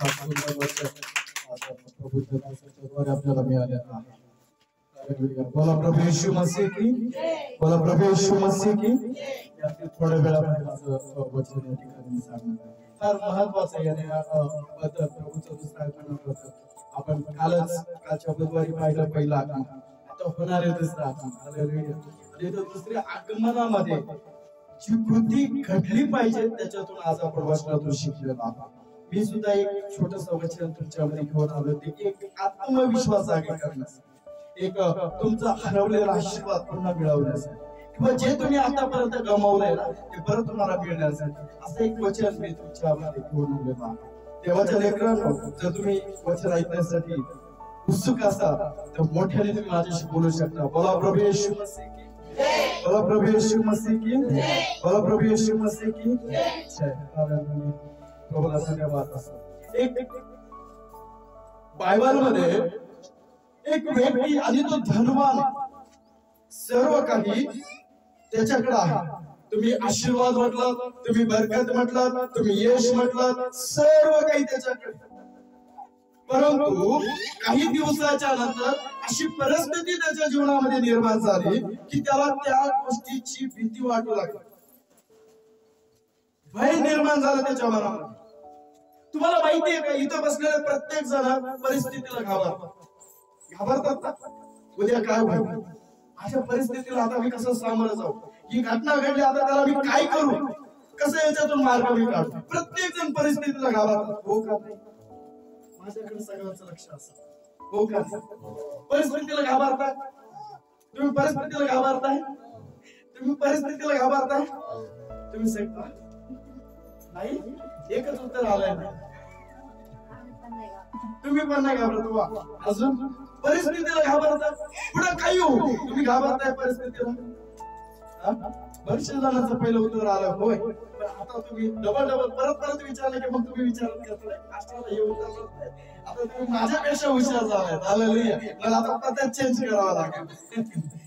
सुंदर वचन प्रभूच्या दासाच्याद्वारे आपल्याला मिळालेलं आहे. बोला प्रभू येशू मसीह की, बोला प्रभू येशू मसीह की. यातील थोड्या वेळामध्ये माझं वचन या ठिकाणी सांगणार आहे. फार महत्वाचं याने बद्दल प्रभूचं दुसरं आपण कालच्या बुधवारी पाहिलं पहिलं आगमन, आता होणारे दुसरं आगमन. हालेलुया. दुसऱ्या आगमनामध्ये जी कृती घडली पाहिजे त्याच्यातून आज आपण वचनातून शिकलेलो आहोत. मी सुद्धा एक छोटस वचन तुमच्यामध्ये घेऊन आलो ते एक आत्मविश्वास जागे करण्यास, एक तुमचा हरवलेला आशीर्वाद पुन्हा मिळवण्यासाठी, किंवा जे तुम्ही आतापर्यंत गमावलंय ना ते परत तुम्हाला मिळण्यासाठी असं एक वचन मी तुमच्यामध्ये घेऊन आलेलो आहे. देवाच्या लेकरांनो, जर तुम्ही वचन ऐकण्यासाठी उत्सुक असाल तर मोठ्याने तुम्ही माझ्याशी बोलू शकता. बोला प्रभू येशू मसीह की, बोला प्रभू येशू मसीह की, बोला प्रभू येशू मसीह की जय. प्रभूला धन्यवाद असो. एक बायबलमध्ये एक व्यक्ती आणि तो धनवान, सर्व काही त्याच्याकडे आहे. तुम्ही आशीर्वाद म्हटलात, तुम्ही बरकत म्हटलात, तुम्ही यश म्हटलात, सर्व काही त्याच्याकडे. परंतु काही दिवसाच्या नंतर अशी परिस्थिती त्याच्या जीवनामध्ये निर्माण झाली की त्याला त्या गोष्टीची भीती वाटू लागली, भय निर्माण झाला त्याच्या मनामध्ये. तुम्हाला माहिती आहे का, इथं बसलेले प्रत्येक जण परिस्थितीला घाबरतात ना. उद्या काय होईल, अशा परिस्थितीला आता मी कसं सामोरं जाऊ, ही घटना घडली आता त्याला मी काय करू, कसं याच्यातून मार्ग मी काढू. प्रत्येक जण परिस्थितीला घाबरतात. हो का नाही? माझ्याकडे सगळ्यांचं लक्ष असतं. हो का? परिस्थितीला घाबरताय तुम्ही, परिस्थितीला घाबरताय तुम्ही, परिस्थितीला घाबरताय तुम्ही. सांगता नाही, एकच उत्तर आलंय ना, तुम्ही पण नाही घाबरत. अजून परिस्थितीला घाबरता, पुढे काही होऊ तुम्ही घाबरताय परिस्थितीला. बरेचशे जणांचं पहिलं उत्तर आलं होय, पण आता तुम्ही डबल परत विचारलं की मग तुम्ही विचारत करताय कशाला हे उत्तर. आता तुम्ही माझ्यापेक्षा हुशार झालाय. हालेलुया. मला आता पद्धत चेंज करावा लागेल.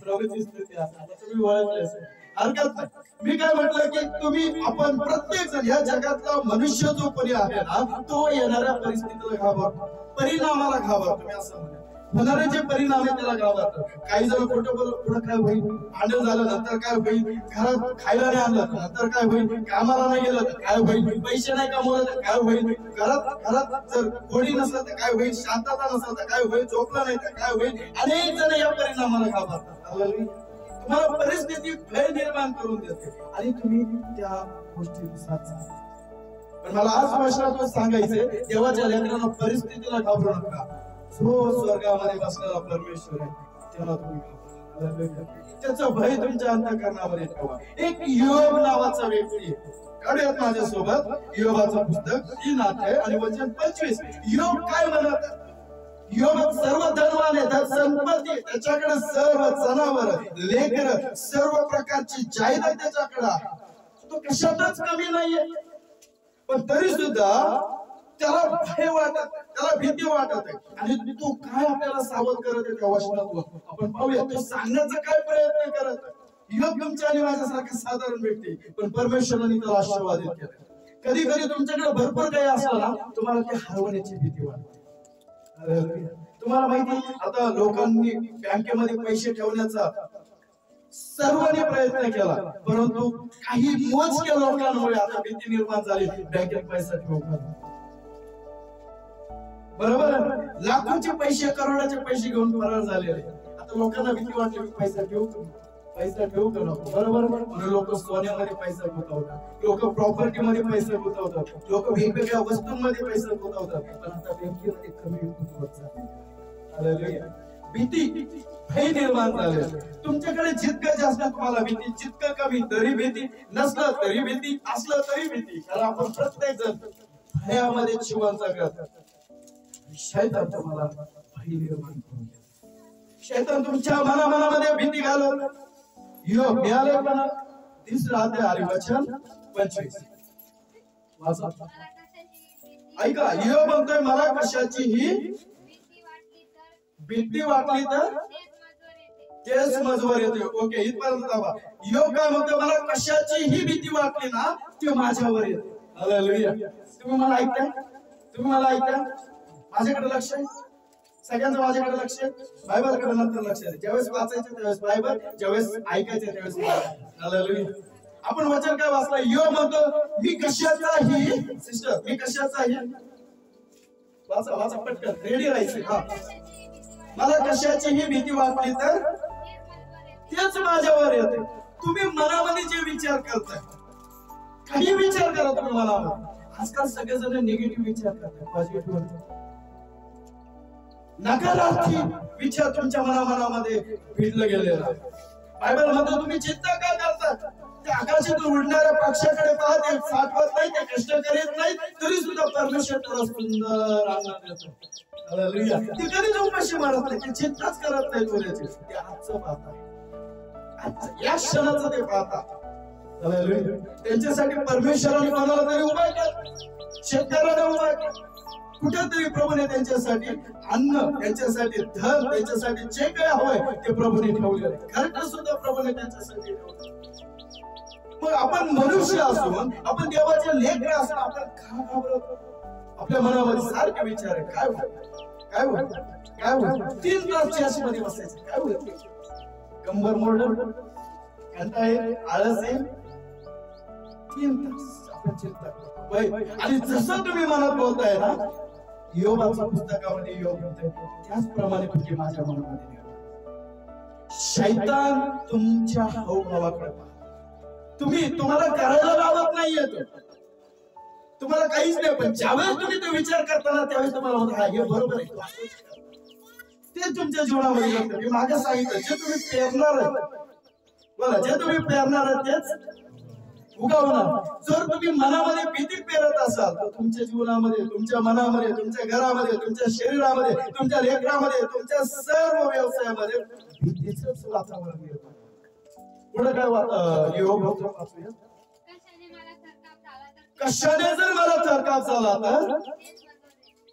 प्रभूची स्तुती. आता तुम्ही ओळखले हरकत नाही. मी काय म्हटलं की तुम्ही, आपण प्रत्येक जण या जगातला मनुष्य जो कोणी आहे ना तो येणाऱ्या परिस्थितीला घाबरतो, परिणामाला घाबरतो. तुम्ही असं म्हणा, होणारे जे परिणाम आहे त्याला घाबरतो. काही जण खोटं बोलत, पुढे काय होईल, भांडण झालं नंतर काय होईल, घरात खायला नाही आणलं नंतर काय होईल, कामाला नाही गेलं तर काय होईल, पैसे नाही कमवलं तर काय होईल, घरात जर गोडी नसलं तर काय होईल, शांतता नसलं तर काय होईल, झोपलं नाही तर काय होईल. अनेक जण या परिणामाला घाबरतात. तुम्हाला परिस्थिती भय निर्माण करून देते आणि तुम्ही त्या गोष्टीनुसार चालता. पण मला आज वचनातून सांगायचे, देवाच्या लेकरांना परिस्थितीला घाबरू नका. जो स्वर्गामध्ये बसलेला परमेश्वर आहे त्याला तुम्ही घाबरा. त्याचं भय तुमच्या अंतःकरणामध्ये ठेवा. एक योब नावाचा व्यक्ती आहे, काढूयात माझ्यासोबत योबाचं पुस्तक 3 अध्याय आणि वचन 25. योब काय म्हणत, योब सर्व धनवान आहे, धन संपत्ती त्याच्याकडे, सर्व जनावर लेकर, सर्व प्रकारची जायदाद त्याच्याकडे आहे. तो कशातच कमी नाहीये, पण तरी सुद्धा त्याला भय वाटत, त्याला भीती वाटत आहे. आणि तो काय आपल्याला सावध करत आहे त्या वचनातून आपण पाहूया. तो सांगण्याचा काय प्रयत्न करत. योब तुमच्या आणि माझ्यासारखा साधारण व्यक्ती, पण परमेश्वराने त्याला आशीर्वादित केलं. कधी कधी तुमच्याकडे भरपूर काही असलं ना तुम्हाला ते हरवण्याची भीती वाटते. तुम्हाला माहिती, आता लोकांनी बँकेमध्ये पैसे ठेवण्याचा सर्वांनी प्रयत्न केला, परंतु काही मोजक्या लोकांमुळे आता भीती निर्माण झाली बँकेत पैसा ठेवू. बरोबर, लाखोचे पैसे, करोडाचे पैसे घेऊन फरार झालेले. आता लोकांना भीती वाटली, पैसा ठेवू का नको. बरोबर, लोक सोन्यामध्ये पैसा गुंतवतात, लोक प्रॉपर्टी मध्ये पैसा गुंतवतात, लोक वेगवेगळ्या वस्तूंमध्ये पैसा गुंतवतात, पण आता बँकेमध्ये कमी गुंतवत चालले. भीती, भय निर्माण झाले. तुमच्याकडे जितकं जास्त तुम्हाला भीती, जितकं कमी तरी भीती, नसलं तरी भीती, असलं तरी भीती. कारण आपण प्रत्येक जण भयामध्ये जीवन जगत. शैतान तुम्हाला भय निर्माण करून देतो. शैतान तुमच्या मनामध्ये भीती घालवतो. योब मिळाले मला 3 अध्याय आणि वचन 25 वाचा. ऐका, योब म्हणतोय मला कशाचीही भीती वाटली तर तेच मजवर येते. ओके, इथपर्यंत दाबा. योब काय म्हणतो, मला कशाचीही भीती वाटली ना ती माझ्यावर येते. हालेलुया. तुम्ही मला ऐकताय? तुम्ही मला ऐका, माझ्याकडे लक्ष आहे, सगळ्यांचं माझ्याकडे लक्ष आहे, बायबलकडे नंतर लक्ष आहे. ज्यावेळेस वाचायचं त्यावेळेस बायबल, ज्यावेळेस ऐकायचं त्यावेळेस हालेलुया. आपण वचन काय वाचला? यो म्हणतो मी कशाचाही, सिस्टर मी कशाचाही, वाचा वाचा पटकन, रेडी राहायचं. हा, मला कशाचीही भीती वाटली तर तेच माझ्यावर येते. तुम्ही मनामध्ये जे विचार करताय, काही विचार करा तुम्ही मनामध्ये. आजकाल सगळेजण निगेटिव्ह विचार करतात, पॉझिटिव्ह नकारात्मक विचार तुमच्या मनामध्ये भिडले गेलेला. बायबल म्हणतो तुम्ही चिंता का करता? ते आकाशातून उडणाऱ्या पक्षाकडे पाहते, साठवत नाही, ते कष्ट करीत नाही, तरी सुद्धा परमेश्वर त्याला सुंदर आनंद देतो. हालेलुया. ते कधीच उपाशी मारत नाही, ते चिंताच करत नाही थोड्याची. ते आजचं पाहतात, या क्षणाचं ते पाहतात. हालेलुया. त्यांच्यासाठी परमेश्वराने कोणाला तरी उभा केलं, शेतकऱ्याला उभा केलं. कुठेतरी प्रभूने त्यांच्यासाठी अन्न, त्यांच्यासाठी धन, त्यांच्यासाठी जे काय हवंय ते प्रभूने ठेवलेलं आहे. घरटं सुद्धा प्रभूने त्यांच्यासाठी ठेवलं. मग आपण मनुष्य असून, आपण देवाचे लेकरं असून आपण का घाबरतो? आपल्या मनामध्ये सारखे विचार आहे, काय होईल काय होईल काय होईल. 3 तास चर्चमध्ये बसायचं, काय होईल, कंबर मोडल, कंटाळा येईल, आळस येईल. 3 तास आपण चिंता करतो. आणि जसं तुम्ही मनात बोलताय ना, योबाच्या पुस्तकामध्ये योग म्हणतोय त्याचप्रमाणे तुमची माझ्या मनामध्ये शैतान तुमच्या हावभावाकडे पाहतो. तुम्हाला करायला लावत नाहीये, तुम्हाला काहीच नाही, पण ज्यावेळेस तुम्ही तो विचार करताना त्यावेळेस तुम्हाला म्हणतो हा हे बरोबर आहे. ते तुमच्या जीवनामध्ये घडतं. मी मागे सांगितलं, जे तुम्ही पेरणार आहे, बोला, जे तुम्ही पेरणार आहे तेच उगवणार. जर तुम्ही मनामध्ये भीती पेरत असाल तर तुमच्या जीवनामध्ये, तुमच्या मनामध्ये, तुमच्या घरामध्ये, तुमच्या शरीरामध्ये, तुमच्या लेकरामध्ये, तुमच्या सर्व व्यवसायामध्ये भीतीचंच वातावरण निर्माण. पुढे काय योग होतो? कशाने जर मला थरकाप झाला तर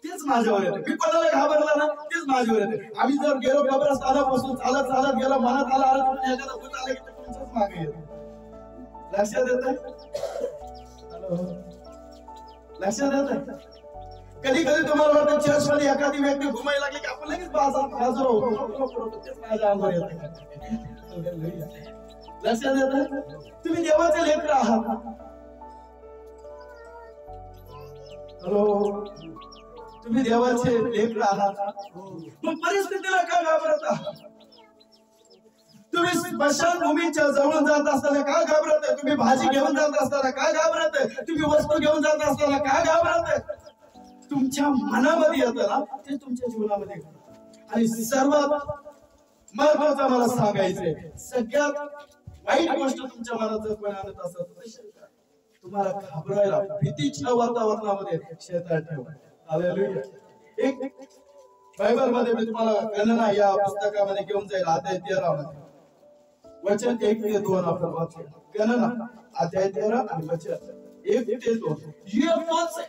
तेच माझ्यावर येते. मी कोणाला घाबरला ना तेच माझ्यावर येते. आम्ही जर गेलो कब्रस्थानापासून चालत चालत गेलो, मनात आला अरे एखादा भूत आलं की तुमच्याच मागे येतो. लक्षात येत? लक्षात येत? कधी कधी तुम्हाला वाटतं चर्च मध्ये एखादी व्यक्ती घुमायला लागली की आपण लगेच बाजूला होतो, तेच माझ्या अंगावर येतं. लक्षात येत? तुम्ही देवाचे लेकरं आहात. हॅलो, तुम्ही देवाचे लेकरं आहात. मग परिस्थितीला का घाबरत आहात? तुम्ही स्मशानभूमीच्या जवळ जात असताना का घाबरत आहे? तुम्ही भाजी घेऊन जात असताना का घाबरत आहे? तुम्ही वस्तू घेऊन जात असताना का घाबरत आहे? तुमच्या मनामध्ये येतं ना ते तुमच्या जीवनामध्ये घडतं. आणि सर्वात महत्वाचं मला सांगायचंय, सगळ्यात वाईट गोष्ट तुमच्या मनात जर कोणी आणत असेल तर तुम्हाला घाबरायला, भीतीच्या वातावरणामध्ये शैतान ठेवतो. हालेलुया. एक बायबल मध्ये मी तुम्हाला गणना या पुस्तकामध्ये घेऊन जाईल, अध्याय 13 मध्ये वचन 1 ते 2 आपण वाचूया. गणना अध्याय 13 आणि वचन 1 ते 2. हे तोच आहे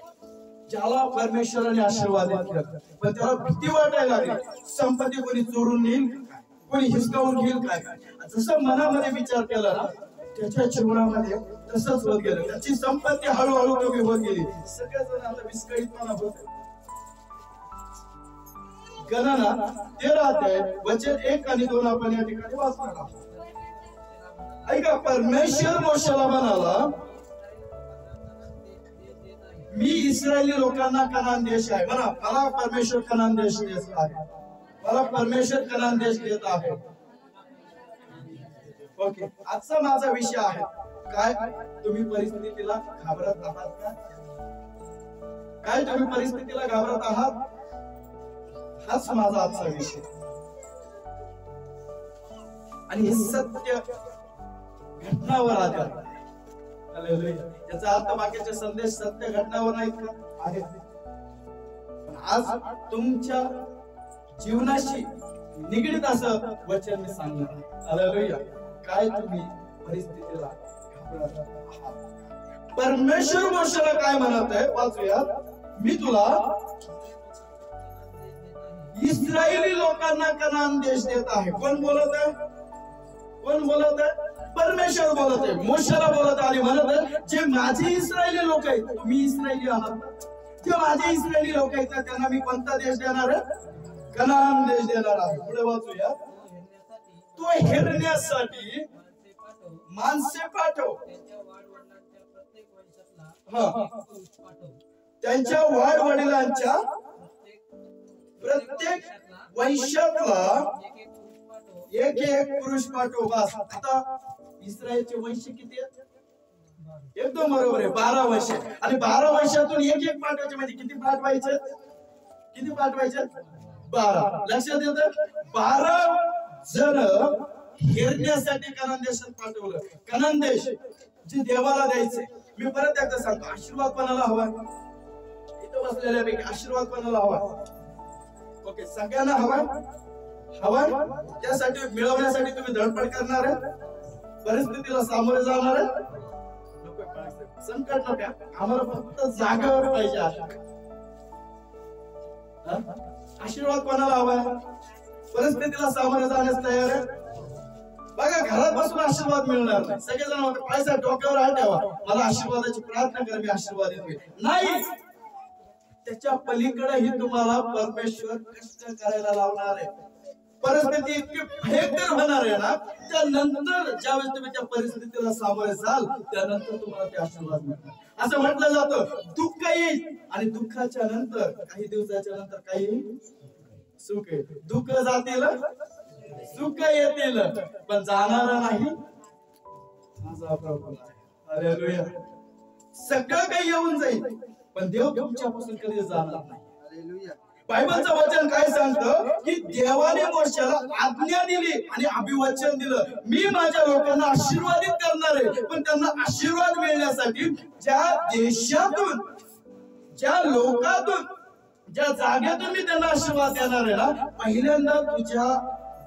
ज्याला परमेश्वराने आशीर्वादित केलं, पण त्याला भीती वाटायला लागली. संपत्ती कोणी चोरून नेईल, कोणी हिसकावून घेईल काय. जसं मनामध्ये विचार केला ना त्याच्या जीवनामध्ये तसंच होत गेलं. त्याची संपत्ती हळूहळू कमी होत गेली. सगळेजण आता विस्कळीतपणा होते. गणना 13 अध्याय वचन 1 आणि 2 आपण या ठिकाणी वाचणार आहोत. ऐका, परमेश्वर मोशेला म्हणाला, मी इस्रायली लोकांना कनान देश आहे. म्हणा, मला परमेश्वर कनान देश देत आहे. मला परमेश्वर कनान देश देत आहे. ओके, आजचा माझा विषय आहे काय? तुम्ही परिस्थितीला घाबरत आहात का? काय तुम्ही परिस्थितीला घाबरत आहात? हाच माझा आजचा विषय. आणि हे सत्य घटनावर आधारित. हालेलुया. याचा अर्थ बाकीचे संदेश सत्य घटनावर नाहीत का? आहेत. आज तुमच्या जीवनाशी निगडीत असं वचन मी सांगणार. हालेलुया. काय तुम्ही परिस्थितीला घाबरत आहात? परमेश्वर मोशेला काय म्हणत आहे वाचूया. मी तुला इस्रायली लोकांना कनान देश देत आहे. कोण बोलत आहे? कोण बोलत आहे? परमेश्वर बोलत आहे. मोशेला बोलत आहे आणि म्हणत आहे जे माझे इस्रायली लोक आहेत, तुम्ही इस्रायली आहात, जे माझे इस्रायली लोक आहेत त्यांना मी कोणता देश देणार आहे? कनान देश देणार आहे. पुढे वाचूया. तो हेरण्यासाठी माणसे पाठव, त्यांच्या वाडवडिलांच्या प्रत्येक वंशातला एक एक पुरुष पाठव. बस. आता इस्रायलचे वंश किती आहेत? एकदम बरोबर आहे, 12 वर्ष. आणि 12 वर्षातून एक एक पाठवायचे म्हणजे किती पाठवायचे? किती पाठवायचे? 12. लक्षात येतं? 12 जण हेरण्यासाठी कनान देशात पाठवलं. कनान देश जे देवाला द्यायचे. मी परत एकदा सांगतो, आशीर्वाद कोणाला हवा? इथं बसलेल्यापैकी आशीर्वाद कोणाला हवा? ओके, सगळ्यांना हवा. हवा त्यासाठी मिळवण्यासाठी तुम्ही धडपड करणार आहे, परिस्थितीला सामोरे जाणार आहे. संकट नका, आम्हाला फक्त जागेवर पाहिजे. आशीर्वाद कोणाला हवा? परिस्थितीला सामोरे जाण्यास तयार आहे. बघा, घरात बसून आशीर्वाद मिळणार नाही. सगळेजण म्हणतात पैसा डोक्यावर हात ठेवा, मला आशीर्वादाची प्रार्थना कर, मी आशीर्वादित होईल. नाही, त्याच्या पलीकडेही तुम्हाला परमेश्वर कष्ट करायला लावणार आहे. परिस्थिती इतकी भयंकर होणार आहे ना, त्यानंतर ज्यावेळेस तुम्ही त्या परिस्थितीला सामोरे जाल त्यानंतर तुम्हाला ते आशीर्वाद मिळणार. असं म्हटलं जातं, दुःख येईल आणि दुःखाच्या नंतर काही दिवसाच्या नंतर काही सुख येईल. दुःख जातील, सुख येतील, पण जाणार नाही. माझा प्रभू आहे. हालेलुया. सगळं काही येऊन जाईल पण देव तुमच्यापासून कधी जाणार नाही. हालेलुया. बायबलचं वचन काय सांगतं की देवाने मोशेला आज्ञा दिली आणि अभिवचन दिलं, मी माझ्या लोकांना आशीर्वादित करणार आहे. पण त्यांना आशीर्वाद मिळण्यासाठी ज्या देशातून, ज्या लोकातून, ज्या जागेतून मी त्यांना आशीर्वाद देणार आहे ना, पहिल्यांदा तुझ्या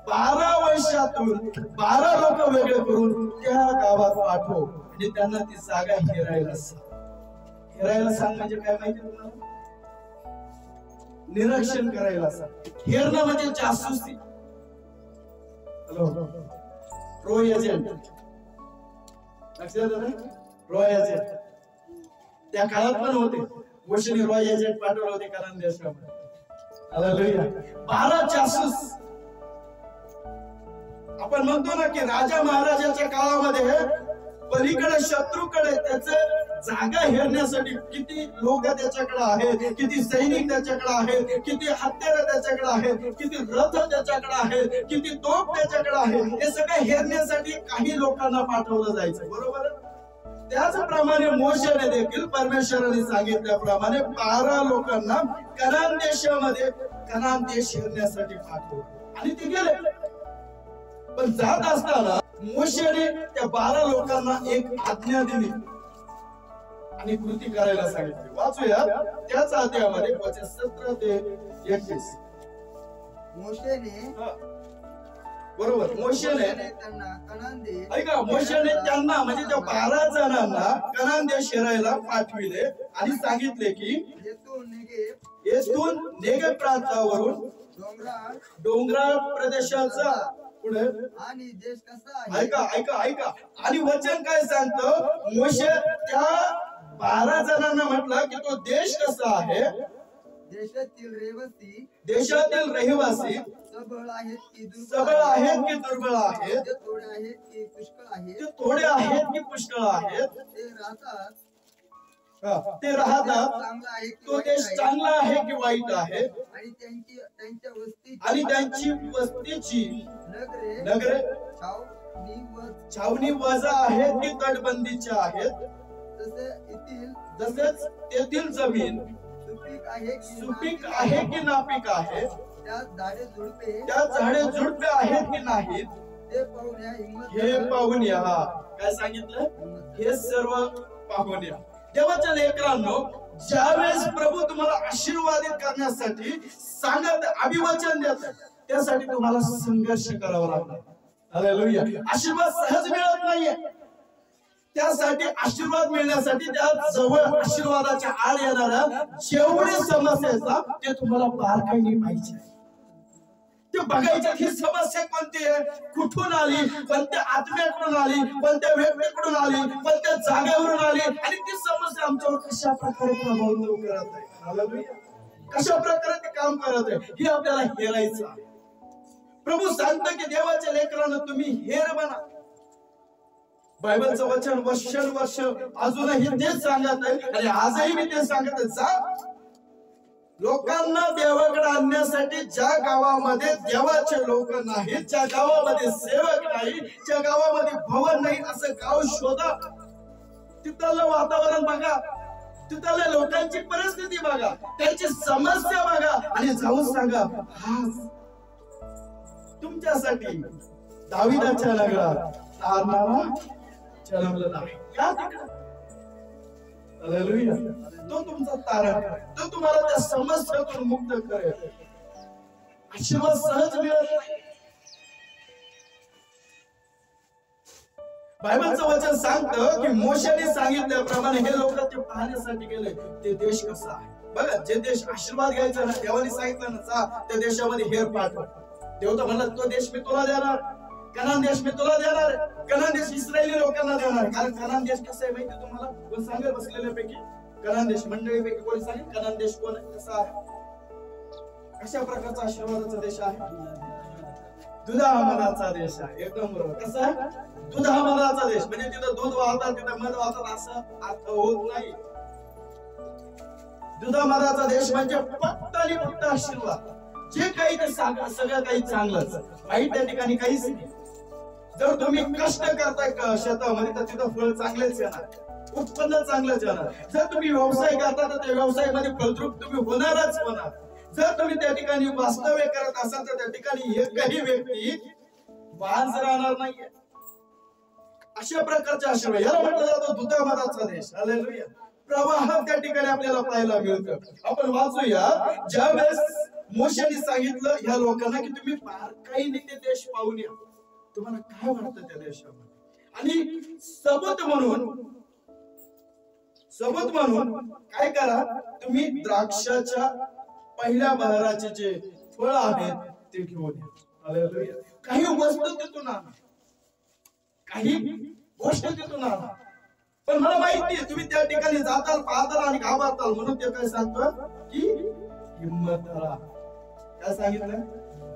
12 वर्षातून 12 लोक वेगळे करून त्या गावात पाठव आणि त्यांना ती जागा हेरायला सांग. हेरायला सांग म्हणजे काय माहिती तुम्हाला? निरीक्षण करायला सांग. हेरणं म्हणजे जासूसी. रॉय एजंट. लक्षात आलं? रॉय एजंट त्या काळात पण होते. मोशेने रॉय एजंट पाठवले होते कनान देशामध्ये. हालेलुया. 12 जासूस. आपण म्हणतो ना की राजा महाराजांच्या काळामध्ये पलीकडे शत्रूकडे त्याचे जागा हेरण्यासाठी किती लोक त्याच्याकडे आहेत, किती सैनिक त्याच्याकडे आहेत, किती हत्यार त्याच्याकडे आहेत, किती रथ त्याच्याकडे आहेत, किती तोफ त्याच्याकडे आहेत. हे सगळं हेरण्यासाठी काही लोकांना पाठवलं जायचं. बरोबर? त्याचप्रमाणे मोशेने देखील परमेश्वराने सांगितल्याप्रमाणे 12 लोकांना कनान देशामध्ये कनान देश हेरण्यासाठी पाठवलं आणि ते गेले. पण जात असताना मोशेने त्या 12 लोकांना एक आज्ञा दिली आणि कृती करायला सांगितली. वाचूया त्याच अध्यायामध्ये 17 ते 21. मोशेने, बरोबर, मोशेने त्यांना कनान देश, ऐका, मोशेने त्यांना म्हणजे त्या 12 जणांना कनान देश हेरायला पाठविले आणि सांगितले की येथून नेगेव प्रांतावरून डोंगराळ प्रदेशाचा पुढे आणि देश कसा आहे. ऐका ऐका ऐका. आणि वचन काय सांगतं? मोशे त्या 12 जणांना म्हटलं की तो देश कसा आहे. देशातील रहिवासी सबळ आहेत की दुर्बळ आहेत, थोडे आहेत की पुष्कळ आहेत, ते थोडे आहेत की पुष्कळ आहेत, ते राहतात. तो देश चांगला आहे की वाईट आहे, आणि त्यांची वस्तीची नगरे छावणी वजा आहेत की तटबंदीच्या आहेत, तसेच तेथील जमीन सुपीक आहे की नापीक आहे, त्या झाडे झुडपे आहेत की नाहीत हे पाहून या. काय सांगितलं? हे सर्व पाहून या. देवाच्या लेकरांनो, ज्यावेळेस प्रभू तुम्हाला आशीर्वादित करण्यासाठी सांगत अभिवचन देतात त्यासाठी तुम्हाला संघर्ष करावा लागतो. हालेलुया. आशीर्वाद सहज मिळत नाहीये. त्यासाठी आशीर्वाद मिळण्यासाठी त्या जवळ आशीर्वादाच्या आड येणाऱ्या जेवढे समस्या आहेत ते तुम्हाला बारकाईने पाहिजे. ते बघायचे ही समस्या कोणती आहे, कुठून आली, कोणत्या आत्म्याकडून आली, कोणत्या व्यक्तीकडून आली, कोणत्या जागेवरून आली, आणि ती समस्या आमच्यावर कशा प्रकारे प्रभाव करत आहे, हालेलुया, कशा प्रकारे ते काम करत आहे, हे आपल्याला हेरायचं आहे. प्रभू सांगतं की देवाच्या लेकरांना तुम्ही हेर बना. बायबलचं वचन वर्ष अजूनही तेच सांगत आहे, आणि आजही मी ते सांगत आहे. जा लोकांना देवाकडे आणण्यासाठी ज्या गावामध्ये देवाचे लोक नाहीत, ज्या गावामध्ये सेवक नाही, ज्या गावामध्ये भवन नाही, असं गाव शोधा. तिथलं वातावरण बघा, तिथल्या लोकांची परिस्थिती बघा, त्यांची समस्या बघा, आणि जाऊन सांगा आज तुमच्यासाठी दाविदाच्या नगरात तारणारा जन्मलेला आहे. या तिकडे हालेलुया. तो तुमचा तारण करेल, तो तुम्हाला त्या समस्येतून मुक्त करेल. आशीर्वाद सहज मिळत नाही. बायबलचं वचन सांगतं की मोशेने सांगितल्याप्रमाणे हे लोक ते पाहण्यासाठी गेले ते देश कसा आहे. बघा, जे देश आशीर्वाद घ्यायचा ना, देवाने सांगितलं ना, जा त्या देशामध्ये हेर पाठव. देव तर म्हणला तो देश मी तुला देणार, कनान देश मी तुला देणार. कनान देश इस्रायली लोकांना देणार. कारण कनान देश कसा आहे माहिती तुम्हाला? कोण सांगेल बसलेल्यापैकी? कनान देश मंडळीपैकी कोणी सांगेल कनान देश कोण आहे, कसा आहे, कशा प्रकारचा आशीर्वादाचा देश आहे? दुधामधाचा देश आहे. एकदम बरोबर. कसा आहे? दुधामधाचा देश. म्हणजे तिथं दूध वाहतात, तिथं मध वाहतात असं अर्थ होत नाही. दुधामधाचा देश म्हणजे फक्त आणि फक्त आशीर्वाद. जे काही ते सगळं काही चांगलंच, वाईट त्या ठिकाणी काहीच नाही. जर तुम्ही कष्ट करताय शेतामध्ये तर तिथं फळ चांगलेच येणार, उत्पन्न चांगलंच येणार. जर तुम्ही व्यवसाय करता तर त्या व्यवसायामध्ये फलद्रूप तुम्ही होणारच होणार. जर तुम्ही त्या ठिकाणी वास्तव्य करत असाल तर त्या ठिकाणी एकही व्यक्ती वांज राहणार नाहीये. अशा प्रकारचे आशीर्वाद, याला म्हटलं जातं दुधामधाचा देश. हालेलुया. प्रवाह त्या ठिकाणी आपल्याला पाहायला मिळतं. आपण वाचूया, ज्यावेळेस मोशेने सांगितलं ह्या लोकांना की तुम्ही बारकाईने ते देश पाहून या, तुम्हाला काय वाटतं त्या देशामध्ये, आणि सबूत म्हणून काय करा, तुम्ही द्राक्षाच्या पहिल्या बहराचे जे फळ आहेत ते घेऊन या. हालेलुया. काही वस्तू तिथून आणा, काही गोष्ट तिथून आणा. पण मला माहिती आहे तुम्ही त्या ठिकाणी जाताल, पाहताल आणि घाबरताल, म्हणून ते काय सांगतो की हिम्मत धरा. काय सांगितलं?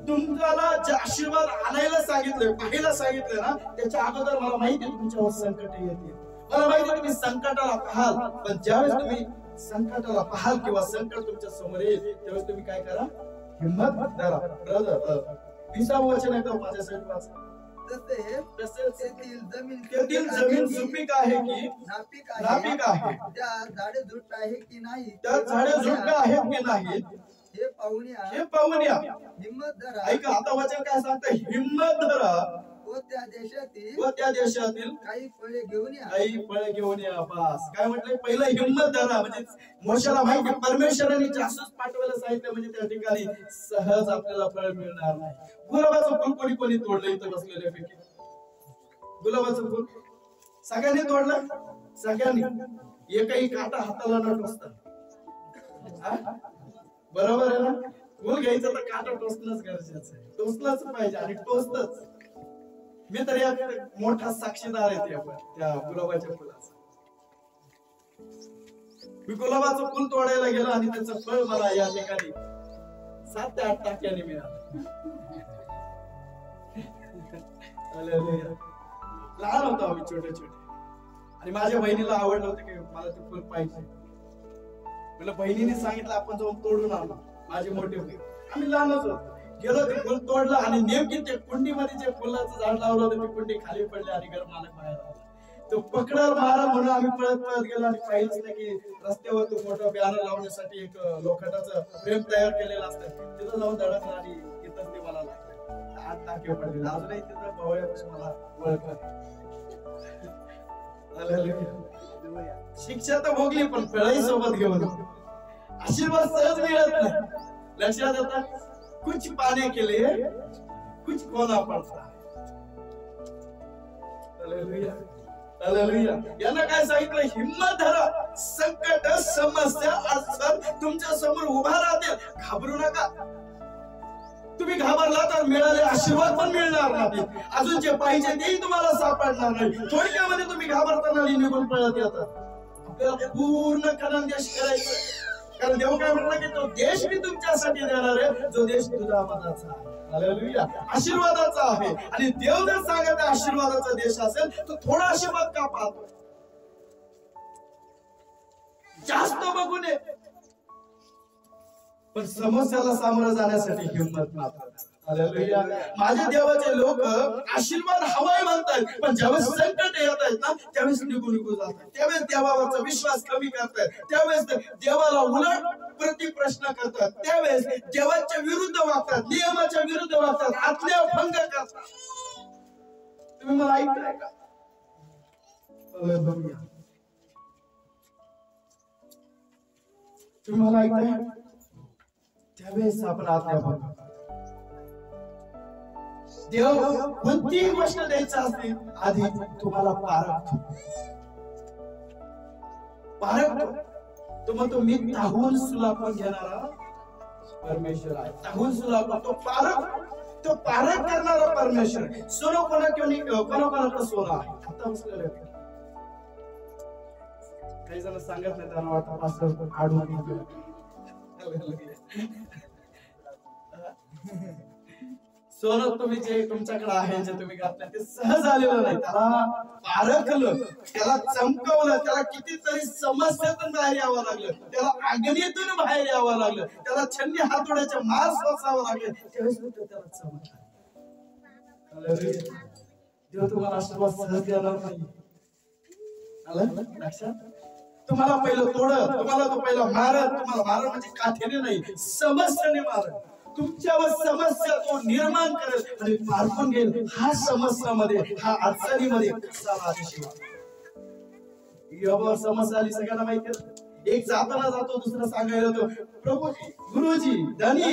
तुम्हाला जे आशीर्वाद आणायला सांगितले, पाहायला सांगितले ना, त्याच्या अगोदर मला माहिती आहे तुमच्यावर संकट येतील. मला माहिती आहे तुम्ही संकटाला पाहाल, पण ज्यावेळेस तुम्ही संकटाला पाहाल किंवा संकट तुमच्या समोर येईल त्यावेळेस तुम्ही काय करा? हिम्मत धरा. ब्रदर 20 वचन आहे तो माझ्यासाठी वाचा. तेथील जमीन सुपीक आहे की नापीक आहे, त्या झाडे झुडपे आहे की नाही, त्या झाडे झुडपे आहेत की नाही हे पाहून या. हिम्मत धरा. ऐका, आता वचन काय सांगतं? हिम्मत धरा व त्या देशातील काही फळे घेऊन या. बस काय म्हटलंय? पहिलं हिम्मत धरा. म्हणजे मोशेला माहिती परमेश्वराने जासूस पाठवायला सांगितलं, म्हणजे त्या ठिकाणी सहज आपल्याला फळ मिळणार नाही. गुलाबाचं फुल कोणी तोडलं इथं बसलेल्यापैकी? गुलाबाचं फुल सगळ्यांनी तोडलं? सगळ्यांनी. एकही काटा हाताला न टोचता. बरोबर आहे ना? फुल घ्यायचं तर काटा टोचणंच गरजेचं आहे. टोचलंच पाहिजे आणि टोचतच. मी तर या मोठा साक्षीदार आहे त्या गुलाबाच्या फुलाचा. मी गुलाबाचं फुल तोडायला गेलो आणि त्याचं फळ मला या ठिकाणी 7 ते 8 टाक्याने मिळालं. लहान होतो आम्ही, छोटे आणि माझ्या बहिणीला आवडलं होतं की मला ते फुल पाहिजे. मला बहिणीने सांगितलं आपण जाऊन तोडून आणू. माझी मोठी बहीण, आम्ही लहानच होतो, गेलो ते फुल तोडलं आणि नेमकी ते कुंडीमध्ये जे फुलाचं झाड लावलं होतं ते कुंडी खाली पडली आणि घर मालक बाहेर आला. तो पकडावर मारा म्हणून आम्ही पळत गेलो आणि पाहिलंच नाही की रस्त्यावर तो मोठा बॅनर लावण्यासाठी एक लोखंडाचं फ्रेम तयार केलेलं असतं, तिथं जाऊन धडकलं आणि तिथंच ते मला लागलं. 8 टाके पडले. अजूनही तिथं पवळ्यापासून मला ओळखलं. शिक्षा तर भोगली पण फळही सोबत घेऊन. आशीर्वाद सहज मिळत नाही. लक्षात येतं? कुछ पाने के लिए कुछ खोना पड़ता है. हालेलुया. हालेलुया. याला काय सांगितलं? हिम्मत धरा. संकट, समस्या, अडचण तुमच्या समोर उभा राहतील, घाबरू नका. तुम्ही तुम्ही घाबरला तर मिळाले आशीर्वाद पण मिळणार नाही, अजून जे पाहिजे तेही तुम्हाला सापडणार नाही. थोडक्यामध्ये तुम्ही घाबरताना निघून पळत येतात. आपल्याला पूर्ण कणन देश करायचं, कारण देव काय म्हटलं की तो देश मी तुमच्यासाठी देणार आहे, जो देश तुझ्या मनाचा आहे. हालेलुया, आशीर्वादाचा आहे. आणि देव जर सांगत आशीर्वादाचा देश असेल तर थोडा आशीर्वाद का पाहतो, जास्त बघू नये. पण समस्याला सामोरं जाण्यासाठी हिंमत मात्र. हालेलुया, माझ्या देवाचे लोक आशीर्वाद हवाय म्हणतात, पण ज्यावेळेस संकट येत आहेत ना त्यावेळेस निघून जातात, त्यावेळेस देवावरचा विश्वास कमी करतात, त्यावेळेस देवाला उलट प्रति प्रश्न करतात, त्यावेळेस देवाच्या विरुद्ध वागतात, नियमाच्या विरुद्ध वागतात, आज्ञा भंग करतात. तुम्ही मला ऐकताय का? तुम्ही मला ऐकताय? त्यावेळेस आपण आज्ञा भंग. देव कोणतीही गोष्ट द्यायची असते आधी तुम्हाला पारखतो. तो म्हणतो मी ताहून सुलापून घेणारा परमेश्वर आहे. ताहून सुलापून तो पारख करणारा परमेश्वर. सोनं कोणाकोणाकडे सोनं आहे आता बसलेलं. काही जण सांगत नाही, त्यांना वाटतं असं आढळून सोनं तुम्ही जे तुमच्याकडे आहे, जे तुम्ही घातलं ते सहज आलेलं नाही, त्याला पारखलं, त्याला चमकवलं, त्याला कितीतरी समस्यातून बाहेर यावं लागलं, त्याला अग्नीतून बाहेर यावं लागलं, त्याला छन्नी हातोड्याच्या मार सोसावं लागले, त्यावेळेस त्याला चमकलं. देव तुम्हाला आशीर्वाद सहज देणार नाही. आलं लक्षात? तुम्हाला पहिलं तोडत, तुम्हाला तो पहिला मारत, तुम्हाला मारत म्हणजे काठीने नाही, समस्याने मारत, तुमच्यावर समस्या तो निर्माण करेल आणि मारपून घेईल. हा समस्यामध्ये, हा अडचणीमध्ये कसा आल्याशिवाय योबावर समस्या आली सगळ्यांना माहिती आहे. एक जाताना जातो, दुसरा सांगायला होतो, प्रभूजी, गुरुजी, धनी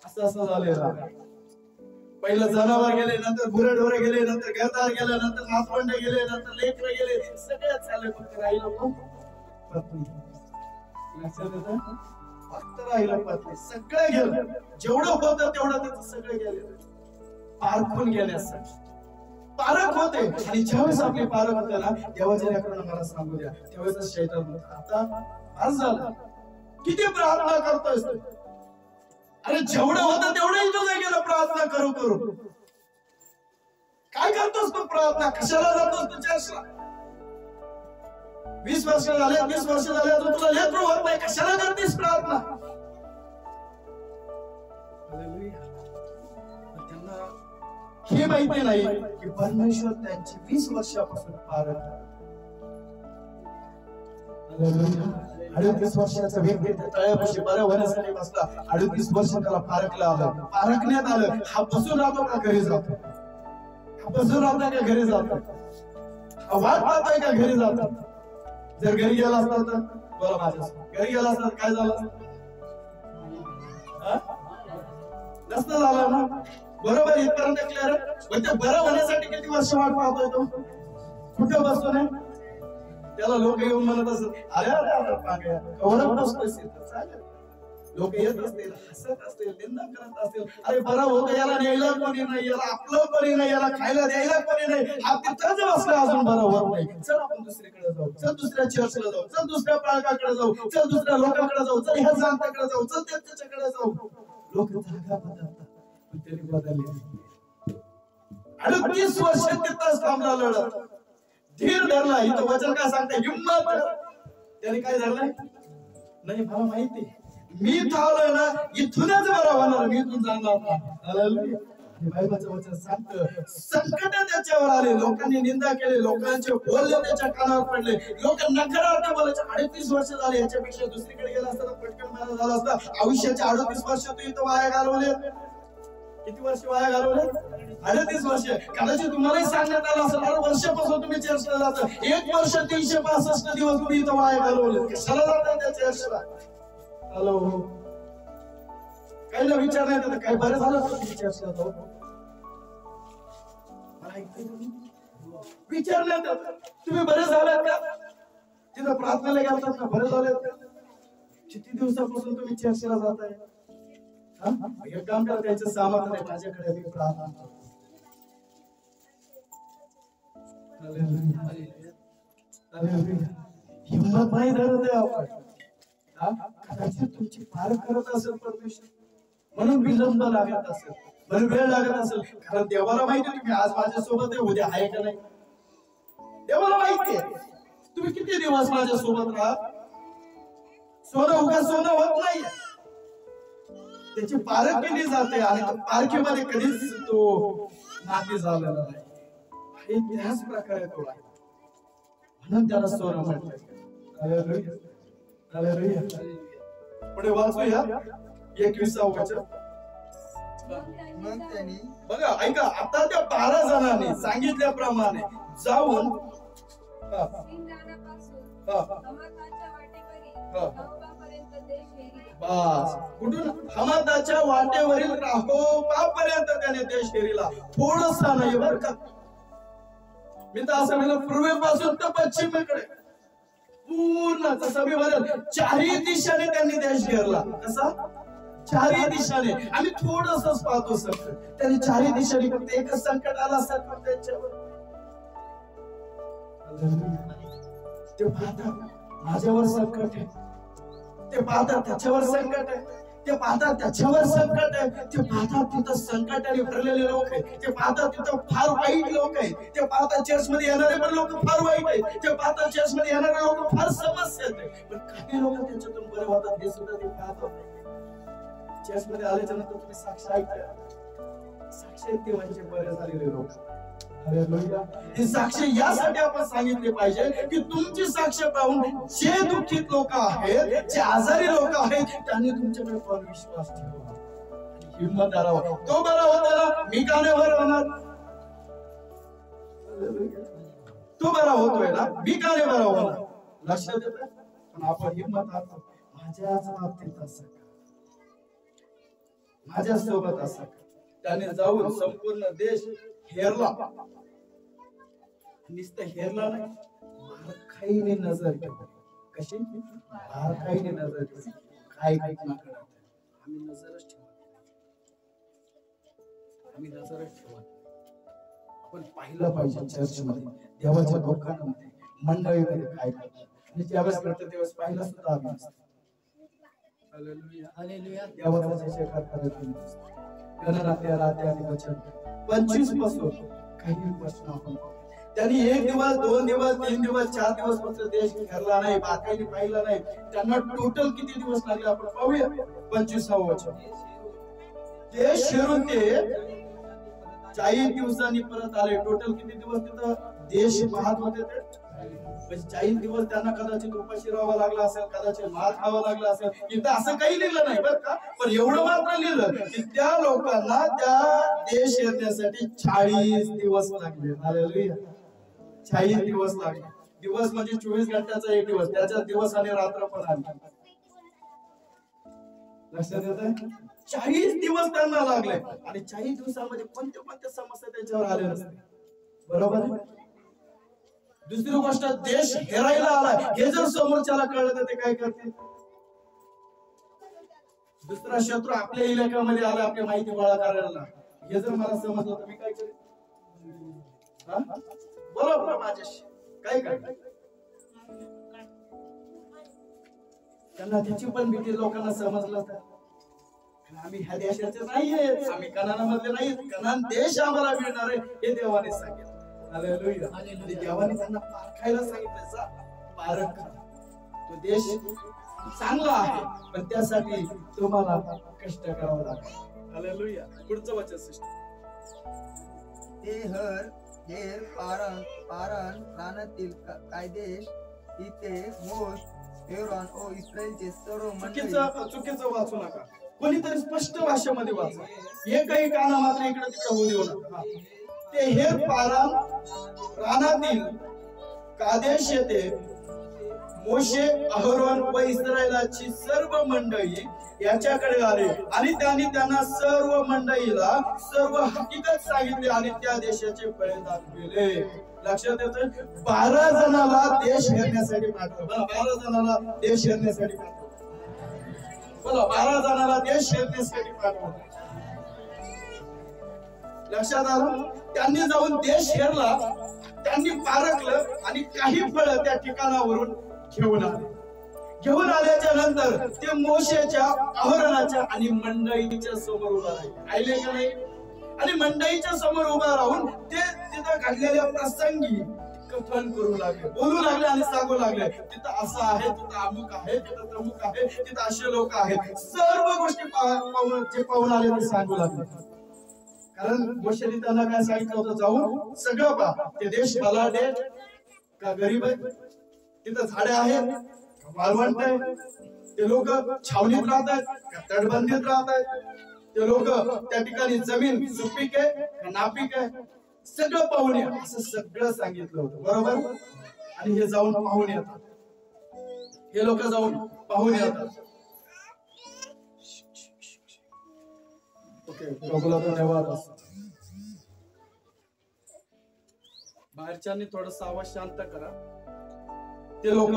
असं झालेलं. पहिलं जनावर गेले, नंतर गुरेढोरे गेले, नंतर घरदार गेले, नंतर नातवंड गेले, नंतर लेकर गेले, सगळ्यात चालले. फक्त राहिलं पत्नी. लक्षात येतं? फक्त राहिलं पत्नी. सगळं गेलं, जेवढं होतं तेवढं त्याचं सगळं गेलं. पारखून गेल्यासाठी पारख होते. आणि ज्यावेळेस आपली पारख होते ना, देवाच्या लेकरांना मला सांगू द्या, त्यावेळेस शैतान म्हणतो आता आज झालं, किती प्रार्थना करतोय. अरे जेवढं होतं तेवढंही तुझं गेलं प्रार्थना करू करू. काय करतोस तू प्रार्थना? कशाला जातोस तू चर्चला? 20 वर्ष झाले, 30 वर्ष झाले, अजून तुला लेकरू होत नाही, कशाला करतेस प्रार्थना? त्यांना हे माहिती नाही की परमेश्वर त्यांची 20 वर्षापासून पारख. 38 वर्षाचा व्यक्ती तळ्यापाशी बरं होण्यासाठी बसला. 38 वर्ष त्याला पारखलं आलं, पारखण्यात आलं. हा बसून राहतो का घरी जातो? हा बसून राहतोय का घरी जातो? हा वाट पाहतोय का घरी जातो? जर घरी गेला असता तर बोला माझ्या घरी गेला असता काय झालं नसतं झालं ना. बरोबर इथपर्यंत क्लिअर आहे. म्हणजे बरं होण्यासाठी किती वर्ष वाट पाहतोय तो? कुठं बसून आहे? त्याला लोक येऊन म्हणत असत, अरे अरे अरे चालेल. लोक येत असतील, हसत असतील, निंदा करत असतील, अरे बरं होतं, याला न्यायला कोणी नाही, याला आपलं कोणी नाही, याला खायला द्यायला कोणी नाही, हा तिथंच बसला अजून बरं होत नाही. चल आपण दुसरीकडे जाऊ, चल दुसऱ्या चर्चला जाऊ, चल दुसऱ्या पालकाकडे जाऊ, चल दुसऱ्या लोकांकडे जाऊ, चल ह्या जाणत्याकडे जाऊ, चल त्याच्याकडे जाऊ. लोक जागा बदलतात, पण त्यांनी बदलले. 38 वर्ष तिथंच थांबला लढत, धीर धरला. इथं वचन काय सांगते? हिम्मत. त्याने काय धरलंय? नाही मला माहिती, मी थांबलोय ना, इथूनच बरा होणार, मी इथून जाणार नाही. बायबलचं वचन सांगतं, संकट त्याच्यावर आले, लोकांनी निंदा केली, लोकांचे बोलले त्याच्या कानावर पडले, लोक नकारार्थी बोलायचे. 38 वर्ष झाले, याच्यापेक्षा दुसरीकडे गेला असता पटकन मला झाला असता. आयुष्याचे 38 वर्ष तू इथं वाया घालवले. किती वर्ष वाया घालवले? 38 वर्ष. कदाचित तुम्हालाही सांगण्यात आलं असेल, 8 वर्षापासून तुम्ही चर्चला जाता, 1 वर्ष 365 दिवस तुम्ही इथं वाया घालवले. कशाला जाता त्या चर्चला? हॅलो, काही ना विचार नाही तर काय बरं झालं तुम्ही चर्चला जाऊ? विचार नाही तर तुम्ही बरे झालात का? तिथं प्रार्थनेला गेलतात का? बरे झालेत का? किती दिवसापासून तुम्ही चर्चला जाताय? एक काम करा, त्याचं सामर्थ्य नाही माझ्याकडे, मी प्रार्थना करतो. हिम्मत नाही धरत आहे आपण. कदाचित तुमची पार करत असेल परमेश्वर, म्हणून विलंब लागत असेल, म्हणून वेळ लागत असेल. कारण देवाला माहिती आहे तुम्ही आज माझ्यासोबत आहे, उद्या आहे का नाही. देवाला माहिती आहे तुम्ही किती दिवस माझ्यासोबत राहा. सोनं उगा सोनं होत नाही, त्याची पारख केली जाते आणि पारखीमध्ये कधीच तो माती झालेला नाही. हे त्याच प्रकारे तो आहे, म्हणून त्याला सोनं म्हणतात. Hallelujah, hallelujah. पुढे वाचूया 21 वचन. मग त्यांनी बघा, ऐका, आता त्या 12 जणांनी सांगितल्याप्रमाणे जाऊन बस कुठून हमादाच्या वाटेवरील राहोबापर्यंत त्याने देश हेरिला. थोडसा नाही बर का, मी तर असं म्हणलं पूर्वेपासून तर पश्चिमेकडे पूर्ण जसं मी म्हणेल चारही दिशाने त्यांनी देश घेरला. कसा? चारही दिशाने. आम्ही थोडंसंच पाहतो संकट, त्यांनी चारही दिशाने फक्त एकच संकट आला असेल त्यांच्यावर. ते पाहतात माझ्यावर संकट आहे, ते पाहतात त्याच्यावर संकट आहे, ते पाहतात त्याच्यावर संकट आहे, ते पाहतात तिथं संकटाने भरलेले लोक आहे, ते पाहतात तिथं फार वाईट लोक आहे, ते पाहतात चर्च मध्ये येणारे पण लोक फार वाईट आहे, ते पाहतात चर्च मध्ये येणारे लोक फार समस्या आहेत. पण काही लोक त्याच्यातून बरे होतात हे सुद्धा ते पाहतात. चर्च मध्ये आल्याच्या नंतर तुम्ही साक्ष ऐकता, साक्ष ते म्हणजे बरे झालेले लोक. ही साक्ष यासाठी आपण सांगितले पाहिजे की तुमची साक्ष पाहून जे दुःखित लोक आहेत, जे आजारी लोक आहेत, त्यांनी तुमच्याकडे पण विश्वास ठेवा, हिंमत धरावा. तो बरा होताना मी का नाही बरा होणार? तो बरा होतोय ना, मी का नाही बरा होणार? लक्षात येतं. पण आपण हिंमत आणतो, माझ्याच बाबतीत असं का, माझ्या सोबत असं का. त्याने जाऊन संपूर्ण देश हेरला. नुसतं हेरला नाही, बारकाईने नजर ठेवली. कशी? बारकाईने नजर ठेवली. काय घटना घडत आहे आम्ही नजरच ठेवत, आम्ही नजरच ठेवत. आपण पाहिलं पाहिजे चर्चमध्ये, देवाच्या लोकांमध्ये, मंडळीमध्ये काय करतात. आणि ज्यावेळेस करतात त्यावेळेस पाहिलं सुद्धा आम्ही नसतं. Hallelujah, hallelujah. देवाचा जयकार करत नसतो. गणरात्या रात्या आणि वचन 25 पासून काही प्रश्न आपण त्यांनी 1 दिवस 2 दिवस 3 दिवस 4 दिवस फक्त देश घेरला नाही, बाकीने पाहिलं नाही. त्यांना टोटल किती दिवस लागले आपण पाहूया. 25 वचन. देश शिरून ते 40 दिवसांनी परत आले. टोटल किती दिवस तिथं देश पाहत होते ते? 40 दिवस त्यांना कदाचित उपाशी राहावं लागला असेल, कदाचित भात खावं लागला असेल. इथं असं काही लिहिलं नाही बरं का, पण एवढं मात्र लिहिलं की त्या लोकांना त्या देश येण्यासाठी 40 दिवस लागले. हालेलुया, 40 दिवस लागले. दिवस म्हणजे 24 घंट्याचा एक दिवस, त्याच्यात दिवस आणि रात्र पण आली. लक्षात येतंय? 40 दिवस त्यांना लागले. आणि 40 दिवसामध्ये कोणत्या कोणत्या समस्या त्यांच्यावर आल्या नसते. बरोबर आहे. दुसरी गोष्ट, देश हेरायला आलाय हे जर समोरच्याला कळलं तर ते काय करते? दुसरा शत्रू आपल्या इलाक्यामध्ये आला आपली माहिती गोळा करायला, हे जर मला समजलं तर मी काय करेन? बरोबर माझ्याशी काय करणार? त्यांना त्याची पण भीती लोकांना समजलं तर आम्ही ह्या देशाचे नाहीये, आम्ही कनानामधले नाही, कनान देश आम्हाला मिळणार आहे हे देवाने सांगितलं. हालेलुया. देवाने त्यांना पारखायला सांगितलं, जा पारख करा. तो देश चांगला आहे पण त्यासाठी तुम्हाला कष्ट करावं लागेल. हालेलुया. पुढचं वचन सिस्टर. ते हेर पारण रानातील कायदेश इथे मोश हेरोन ओ इस्रायलचे सर्व चुकीचं वाचू नका. कोणीतरी स्पष्ट भाषेमध्ये वाचा. हे काही काना मात्र इकडे तिकडे होऊ देऊ नका. ते हेर पारण रानातील कादेश येथे मोशे, अहरोन व इस्रायलाची सर्व मंडळी याच्याकडे आले आणि त्यांनी त्यांना सर्व मंडळीला सर्व हकीकत सांगितली आणि त्या देशाचे फळे दाखविले. लक्षात येतं? 12 जणांना देश घेण्यासाठी पाठवलं. 12 जणांना देश घेण्यासाठी पाठवलं. बोला 12 जणांना देश हेरण्यासाठी पाठवलं. लक्षात आलं? त्यांनी जाऊन देश हेरला, त्यांनी पारखलं आणि काही फळं त्या ठिकाणावरून घेऊन आले. घेऊन आल्याच्या नंतर ते मोशेच्या, अहरोनाच्या आणि मंडळीच्या समोर उभा राहिले. आले का नाही? आणि मंडळीच्या समोर उभा राहून ते तिथं घडलेल्या प्रसंगी कथन करू लागले, बोलू लागले आणि सांगू लागले. तिथं असं आहे, तिथं अमुक आहे, तिथं तमुक आहे, तिथं असे लोक आहेत. सर्व गोष्टी जे पाहून आले ते सांगू लागले. कारण मोशेने त्यांना काय सांगितलं होतं? जाऊन सगळं पहा. ते देश बलाढ्य आहे का गरीब आहे? तिथं झाडे आहेत का वाळवंट आहे? ते लोक छावणीत राहत आहेत का तटबंदीत राहत आहेत? ते लोक त्या ठिकाणी जमीन सुपीक आहे का नापीक आहे? सगळं पाहून या असं सगळं सांगितलं होतं. बरोबर? आणि हे जाऊन पाहून येतात. हे लोक जाऊन पाहून येतात. ओके, प्रभूला धन्यवाद. बाहेरच्यांनी थोडंसं आवाज शांत करा. ते लोक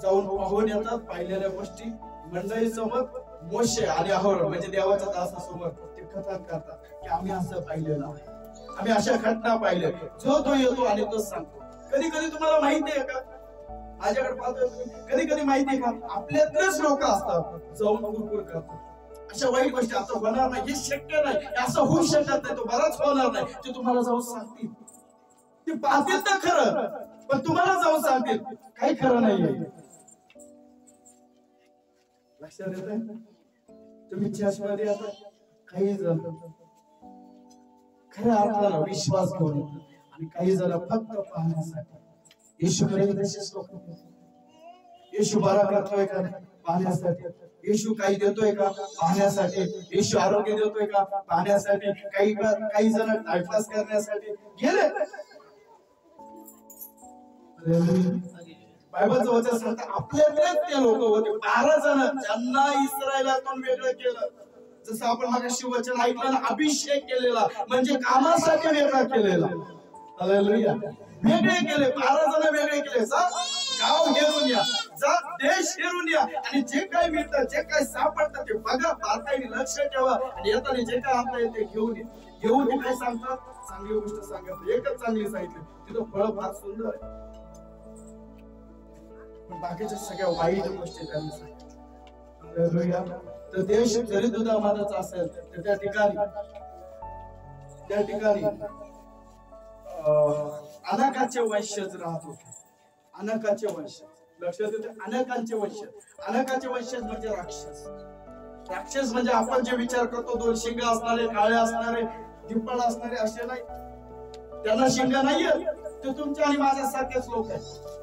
जाऊन पाहून येतात पाहिलेल्या गोष्टी. मंडळी सोबत मोशे आणि अहरोन म्हणजे देवाच्या दासासोबत ते कथन करतात की आम्ही असं पाहिलेलं आहे, आम्ही अशा घटना पाहिल्या. जो तो येतो आणि तो सांगतो. कधी कधी तुम्हाला माहिती आहे का, माझ्याकडे पाहतोय तुम्ही, कधी कधी माहिती आहे का आपल्यातलेच लोक असतात जाऊन कुरकुर करतात. अशा वाईट गोष्टी आता होणार नाही, हे शक्य नाही, असं होऊ शकत नाही, तो बराच होणार नाही. ते तुम्हाला जाऊन सांगतील, ते पाहतील तर खरं, पण तुम्हाला जाऊन सांगतील काही खरं नाहीये. लक्षात येतंय? तुम्ही चर्चमध्ये आता काही जण खऱ्या अर्थाला विश्वास घेऊन येतात आणि काही जण फक्त पाहण्यासाठी. येशूकडे तसेच लोक, येशू बरा करतोय का पाहण्यासाठी, येशू काही देतोय का पाहण्यासाठी, येशू आरोग्य देतोय का पाहण्यासाठी, काही जण टाइमपास करण्यासाठी गेले. बायबलचं वचन सांगतं आपल्यातलेच ते लोक होते 12 जण ज्यांना इस्रायलातून वेगळं केलं. जसं आपण मगाशी वचन ऐकलं ना, अभिषेक केलेला म्हणजे कामासाठी वेगळा केलेला. हालेलुया. वेगळे केले, 12 जण वेगळे केले. जा गाव हेरून या, जा देश हेरून या आणि जे काही मिळतं, जे काही सापडतं ते बघा, बारकाईने लक्ष ठेवा आणि येताना जे काय आणता येते घेऊन ये. घेऊन ते काय सांगतात? चांगली गोष्ट सांगतात. एकच चांगली सांगितली, तिथं फळ फार सुंदर आहे, पण बाकीच्या सगळ्या वाईट गोष्टी त्यांनी सांगितल्या. तर देश जरी दुधामादाचा असेल तर त्या ठिकाणी अनाकाचे वंशज राहत होते. अनाकाचे वंशज, लक्षात येते? अनाकांचे वंशज. अनाकाचे वंशज म्हणजे राक्षस. राक्षस म्हणजे आपण जे विचार करतो 2 शिंग असणारे, काळे असणारे, दिप्पड असणारे असे नाही. त्यांना शिंग नाहीये. ते तुमच्या आणि माझ्यासारखेच लोक आहेत.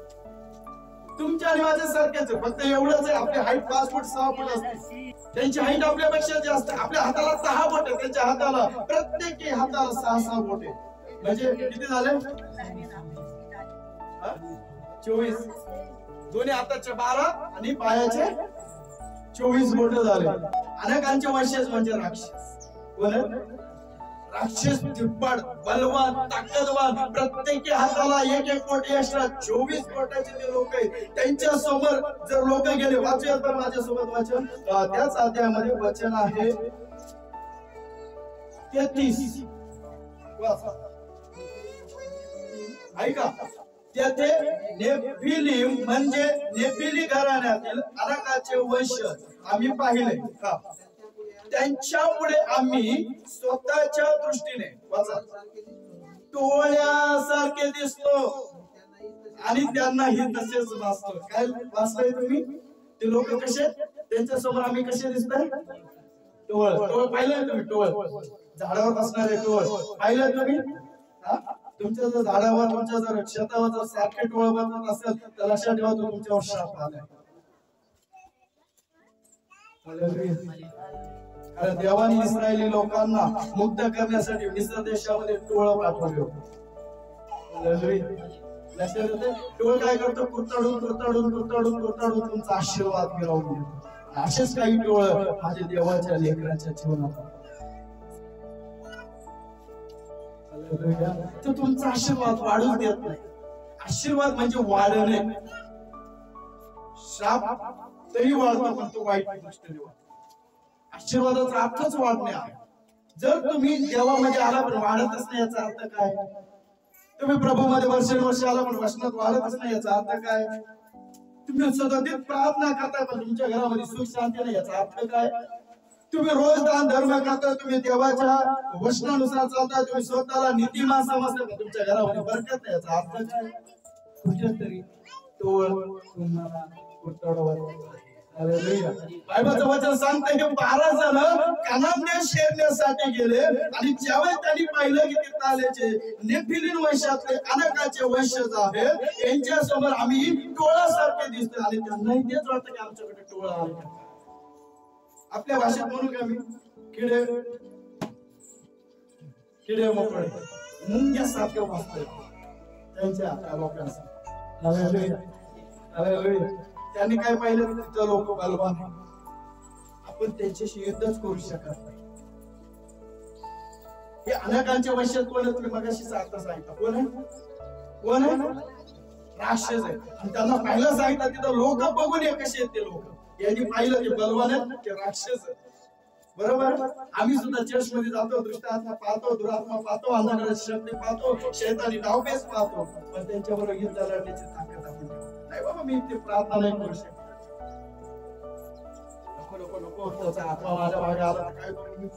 तुमच्या आणि माझ्यासारखेच, फक्त एवढंच आहे आपली हाईट 5 फूट 6 फूट असते. त्यांची हाईट आपल्यापेक्षा जास्त. आपल्या हाताला 6 बोट आहे, त्यांच्या हाताला प्रत्येकी हाताला 6 बोट आहे. म्हणजे किती झाले? 24. दोन्ही हाताचे 12 आणि पायाचे 24 बोट झाले. अनेकांचे वंशज म्हणजे राक्षस. राक्षस, दिप्पड, बलवान, ताकदवान, प्रत्येकी हाताला 1-1 बोट एक्स्ट्रा, 24 बोटाचे ते लोक आहेत. त्यांच्या समोर जर लोक गेले, वाचूया तर माझ्यासोबत वचन, त्याच अध्यायामध्ये वचन आहे 33. ऐका, तेथे नेफिलीम म्हणजे नेफिली घराण्यातील अनाकाचे वंशज आम्ही पाहिले. त्यांच्यापुढे आम्ही स्वतःच्या दृष्टीने टोळ्यासारखे दिसतो आणि त्यांनाही तसेच वाचतो. काय वाचताय तुम्ही? ते लोक कसे, त्यांच्या समोर आम्ही कसे दिसतोय? टोळ. टोळ पाहिलंय तुम्ही? टोळ, झाडावर बसणारे टोळ पाहिलंय तुम्ही? तुमच्या जर झाडावर, तुमच्या जर शेतावर जर सारखे टोळ बनवत असेल तर लक्षात ठेवा, तो तुमच्यावर शाप आलाय. कारण देवाने इस्रायली लोकांना मुक्त करण्यासाठी मिस्र देशामध्ये टोळ पाठवले होते. लक्षात येते? टोळ काय करतो? कुरताडून तुमचा आशीर्वाद मिळवून घेतो. असेच काही टोळ माझ्या देवाच्या लेकरांच्या जीवनात. तो तुमचा आशीर्वाद वाढून देत नाही. आशीर्वाद म्हणजे वाढणे. श्राप तरी वाढतो, पण तो वाईट दृष्टीने वाढतो. आशीर्वादाचा अर्थच वाढणे आहे. जर तुम्ही देवामध्ये आला पण वाढतच नाही याचा अर्थ काय? तुम्ही प्रभूमध्ये वर्षानुवर्ष आला पण वचनात वाढतच नाही याचा अर्थ काय? तुम्ही सतत प्रार्थना करताय पण तुमच्या घरामध्ये सुख शांती नाही याचा अर्थ काय? तुम्ही रोज दान धर्म करताय, तुम्ही देवाच्या वचनानुसार चालताय, तुम्ही स्वतःला नीतिमान समजताय पण तुमच्या घरामध्ये बरकत नाही याचा अर्थ काय? कुठेतरी तोळ तुम्हाला उतरवत आहे. हालेलुया. बायबलचं वचन सांगते की 12 जण कानान देश शेरण्यासाठी गेले आणि ज्यावेळेस त्यांनी पाहिलं की ते तालेचे नेफिलीन वंशातले अनाकाचे वंशज आहेत, यांच्या समोर आम्ही टोळासारखे दिसतो आणि त्यांनाही तेच वाटतं की आमच्याकडे टोळा आला. आपल्या भाषेत म्हणू का मी किडे किडे मोकळे मुंग्यासारखे वाचतोय त्यांच्या लोकांचा. हालेलुया. हालेलुया. त्यांनी काय पाहिलं? तिथं लोक बलवान, आपण त्यांच्याशी युद्धच करू शकत नाही. हे अनेकांच्या वंशात कोण आहे? तुम्ही मगाशीच अर्थ सांगितलं. कोण आहे? कोण आहे? राक्षस आहे. आणि त्यांना पाहिलं सांगितलं तिथं लोक बघून ये कसे आहेत ते लोक. यांनी पाहिलं ते बलवान आहेत, ते राक्षस आहेत. बरोबर. आम्ही सुद्धा चर्च मध्ये जातो, दुष्ट आत्मा पाहतो, दुरात्मा पाहतो, अंधकाराची शक्ती पाहतो, शैतानी डावपेच पाहतो, पण त्यांच्याबरोबर युद्ध लढण्याची ताकद आपण नाही. बाबा मी ते प्रार्थना नाही करू शकत. नको नको नको, त्याचा आत्मा माझ्या मागे आला तर काय करू?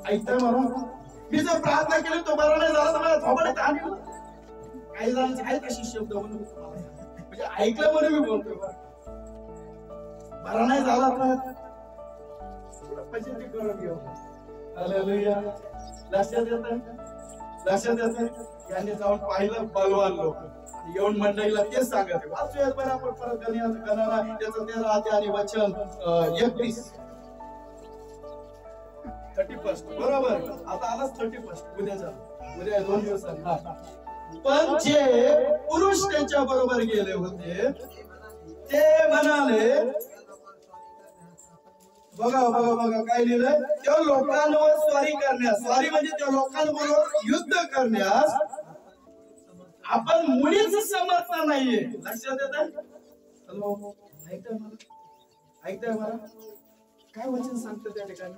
ऐकताय मला? मी जर प्रार्थना केली तो बरा नाही झाला तर मला थोबडे ताण येईल. काही जणांचे आहेत असे शब्द म्हणून म्हणजे ऐकलं म्हणून मी बोलतोय. बरा नाही झाला तर फजिती करून घेऊ. हालेलुया. लक्षात येतंय? लक्षात येतंय? यांनी जाऊन पाहिलं बलवान लोक, येऊन मंडळीला तेच सांगत. वाचूयात बरं आपण परत गणाला त्याचं 13 अध्याय आणि वचन 31. 31 बरोबर. आता आलाच 31. उद्या 2 दिवसांनी. पण जे पुरुष त्यांच्या बरोबर गेले होते ते म्हणाले, बघा बघा बघा काय लिहिलंय? त्या लोकांवर स्वारी करण्यास, स्वारी म्हणजे त्या लोकांबरोबर युद्ध करण्यास आपण मुळीच समर्थ नाहीये. लक्षात येत? हॅलो, ऐकताय मला? ऐकताय मला? काय वचन सांगतं त्या ठिकाणी?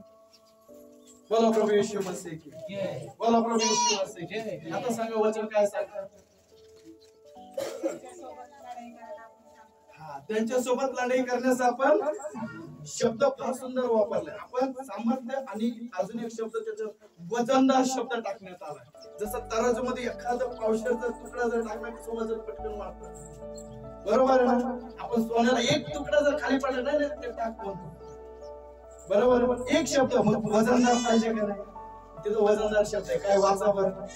बोला प्रभू येशू मसीह की जय. बोला प्रभू येशू मसीह की जय. आता सांगा वचन काय सांगतं? त्यांच्या सोबत लढाई करण्यास आपण शब्द फार सुंदर वापरलाय. आपण सामर्थ्य आणि अजून एक शब्द त्याच्यात वजनदार शब्द टाकण्यात आलाय. जसं तराजू मध्ये एखादा पावशेरचा तुकडा जर टाकला की सोबत पटकन मारतात. बरोबर आहे ना? आपण सोन्याला एक तुकडा जर खाली पडला नाही ते टाक म्हणतो. बरोबर. एक शब्द वजनदार पाहिजे का नाही? तिथं वजनदार शब्द आहे. काय वाचा बरं?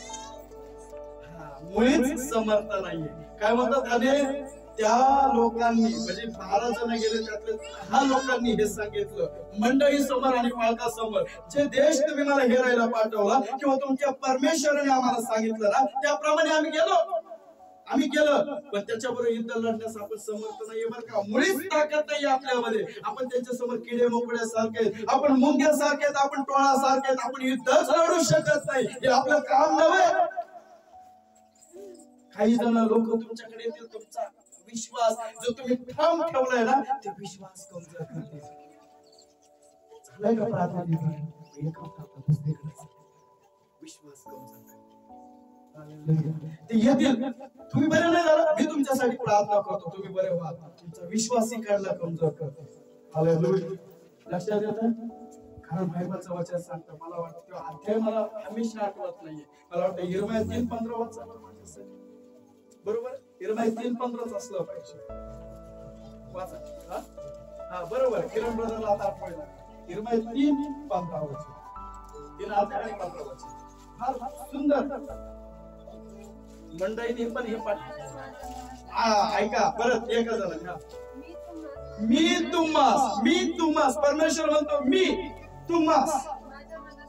मुळीच समर्थ नाहीये. काय म्हणतात? आणि त्या लोकांनी म्हणजे 12 जण गेले, त्यातले 10 लोकांनी हे सांगितलं मंडळी समोर आणि पालका समोर, जे देश तुम्ही मला हेरायला पाठवला किंवा तुमच्या परमेश्वराने आम्हाला सांगितलं ना त्याप्रमाणे आम्ही गेलो, आम्ही केलं, पण त्याच्याबरोबर युद्ध लढण्यास आपण समर्थ नाहीये. बरं का? मुळीच ताकद नाही आपल्यामध्ये. आपण त्यांच्या समोर किडे मोकड्यासारखे, आपण मुंग्यासारखे, आपण टोळासारखे, आपण युद्धच लढू शकत नाही. हे आपलं काम नव्हे. काही जण लोक तुमच्याकडे येतील, तुमचा विश्वास जो तुम्ही ठाम ठेवलाय ना ते विश्वास कमजोर करते. झालंय का प्रार्थना? विश्वास कमजोर ते येतील. तुम्ही बरे नाही झाला, मी तुमच्यासाठी प्रार्थना करतो, तुम्ही बरे व्हा. तुमचा विश्वास इकडला कमजोर करतो. हालेलुया. लक्षात येतं? कारण बायबलचं वचन सांगतं, मला वाटतं अध्याय मला हमेशा आठवत नाहीये. मला वाटतं यिर्मया 3:15 वाचा. बरोबर. यिर्मया 3:15 असलं पाहिजे. वाचा. हा बरोबर. किरण ब्रदरला आता आठवायला. यिर्मया 3:15 वाचा. 3 अध्याय आणि 15 वाचा. फार सुंदर. मंडळीने पण हे पाठ ऐका परत एका जणांनी. मी तुम्हास परमेश्वर म्हणतो, मी तुम्हास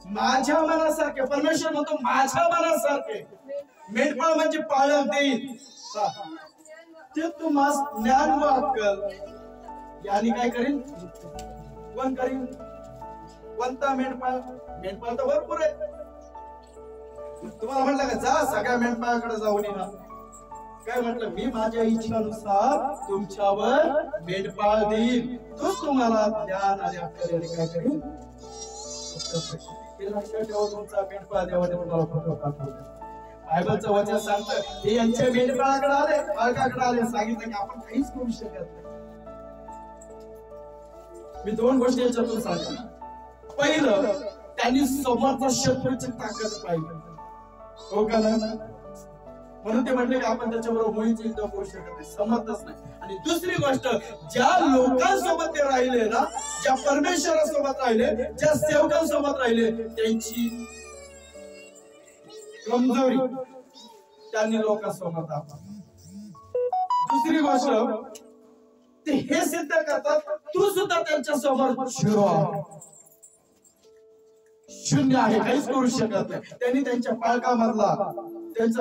माझ्या मनासारखे, परमेश्वर म्हणतो माझ्या मनासारखे मेंढपाळ म्हणजे पाळत देईल. ते तुम्हास ज्ञान व अक्कल यांनी काय करीन? कोण करीन? कोणता मेंढपाळ? मेंढपाळ तर भरपूर आहे. तुम्हाला म्हटलं का जा सगळ्या मेंढपाळाकडे जाऊन येणार, काय म्हटलं, मी माझ्या इच्छानुसार तुमच्यावर मेंढपाळ देईल, तोच तुम्हाला ज्ञान आणि अक्कल याने काय करेल. हे लक्षात ठेवा, तुमचा मेंढपाळ देवाने तुम्हाला फोटो पाठवला. बायबलचं वचन सांगतं, हे यांच्या मेंढपाळाकडे आले, बाळकाकडे आले, सांगितलं की आपण काहीच करू शकत नाही. मी दोन गोष्टी याच्यातून सांगतो. पहिलं, त्यांनी समोरचा शत्रूची ताकद पाहिली, हो का ना, म्हणून ते म्हटले की आपण त्याच्याबरोबर मुळीच युद्ध करू शकत नाही, समजतच नाही. आणि दुसरी गोष्ट, ज्या लोकांसोबत ते राहिले ना, ज्या परमेश्वरासोबत राहिले, ज्या सेवकांसोबत राहिले, त्यांची कमजोरी त्यांनी लोकांसोबत दाखवली. दुसरी गोष्ट, ते हे सिद्ध करतात, तू सुद्धा त्यांच्या समोर शून्य आहे, काहीच करू शकत नाही. त्यांनी त्यांच्या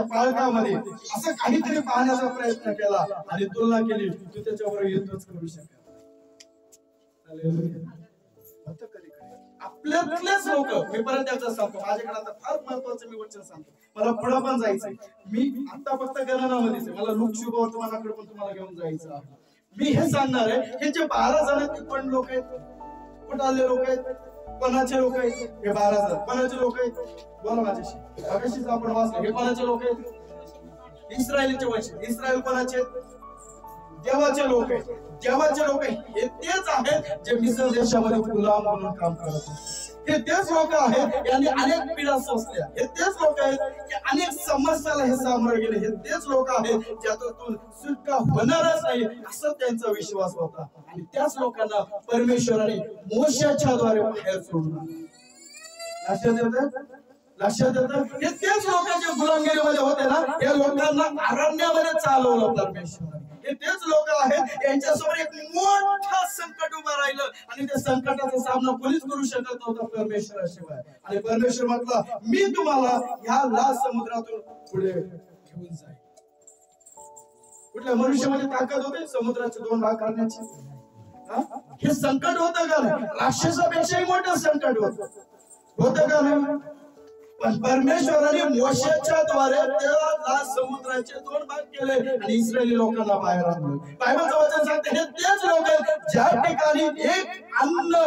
पाळकामध्ये असं काहीतरी पाहण्याचा प्रयत्न केला आणि तुलना केली, तू त्याच्याबरोबर युद्धच करू शकत. आपल्यातलेच लोक, मी परत त्याचं सांगतो, माझ्याकडे आता फार महत्वाचं मी वचन सांगतो, मला पुढे पण जायचंय. मी आता फक्त गणनामध्येच आहे, मला लोक शुभ वर्तमानाकडे पण तुम्हाला घेऊन जायचं आहे. मी हे सांगणार आहे, हे जे 12 जण आहेत, पण लोक आहेत, कुठं आले लोक आहेत, कोणाचे लोक आहेत, हे 12 जण कोणाचे लोक आहेत, बोला माझ्याशी. मगाशीच आपण वाचलं, हे कोणाचे लोक आहेत, इस्रायलचे वंश. इस्रायल कोणाचे, देवाचे लोक आहेत. देवाचे लोक हे तेच आहेत जे मिस्र देशामध्ये गुलाम म्हणून काम करत होते. हे तेच लोक आहेत यांनी अनेक पिढ्या सोसल्या. हे तेच लोक आहेत की अनेक समस्याला हे सामोरे गेले. हे तेच लोक आहेत ज्यातून सुटका होणारच नाही असं त्यांचा विश्वास होता. आणि त्याच लोकांना परमेश्वराने मोशेच्या द्वारे बाहेर सोडलं. लक्षात येतं हे तेच लोक जे गुलामगिरीमध्ये होते ना, या लोकांना अरण्यामध्ये चालवलं परमेश्वराने. हे तेच लोक आहेत यांच्यासमोर एक मोठा संकट उभं राहिलं आणि त्या संकटाचा सामना कोणीच करू शकत नव्हता परमेश्वराशिवाय. आणि परमेश्वर म्हटला, मी तुम्हाला ह्या लाल समुद्रातून पुढे घेऊन जाईल. कुठल्या मनुष्यामध्ये ताकद होते समुद्राचे 2 भाग करण्याची? हे संकट होतं का नाही? राक्षसापेक्षाही मोठं संकट होतं का नाही? पण परमेश्वराने मोशेच्या द्वारे त्या लाल समुद्राचे 2 भाग केले आणि इस्रायली लोकांना बाहेर आणलं. बायबलचं वचन सांगते, हे तेच लोक आहेत ज्या ठिकाणी एक अन्न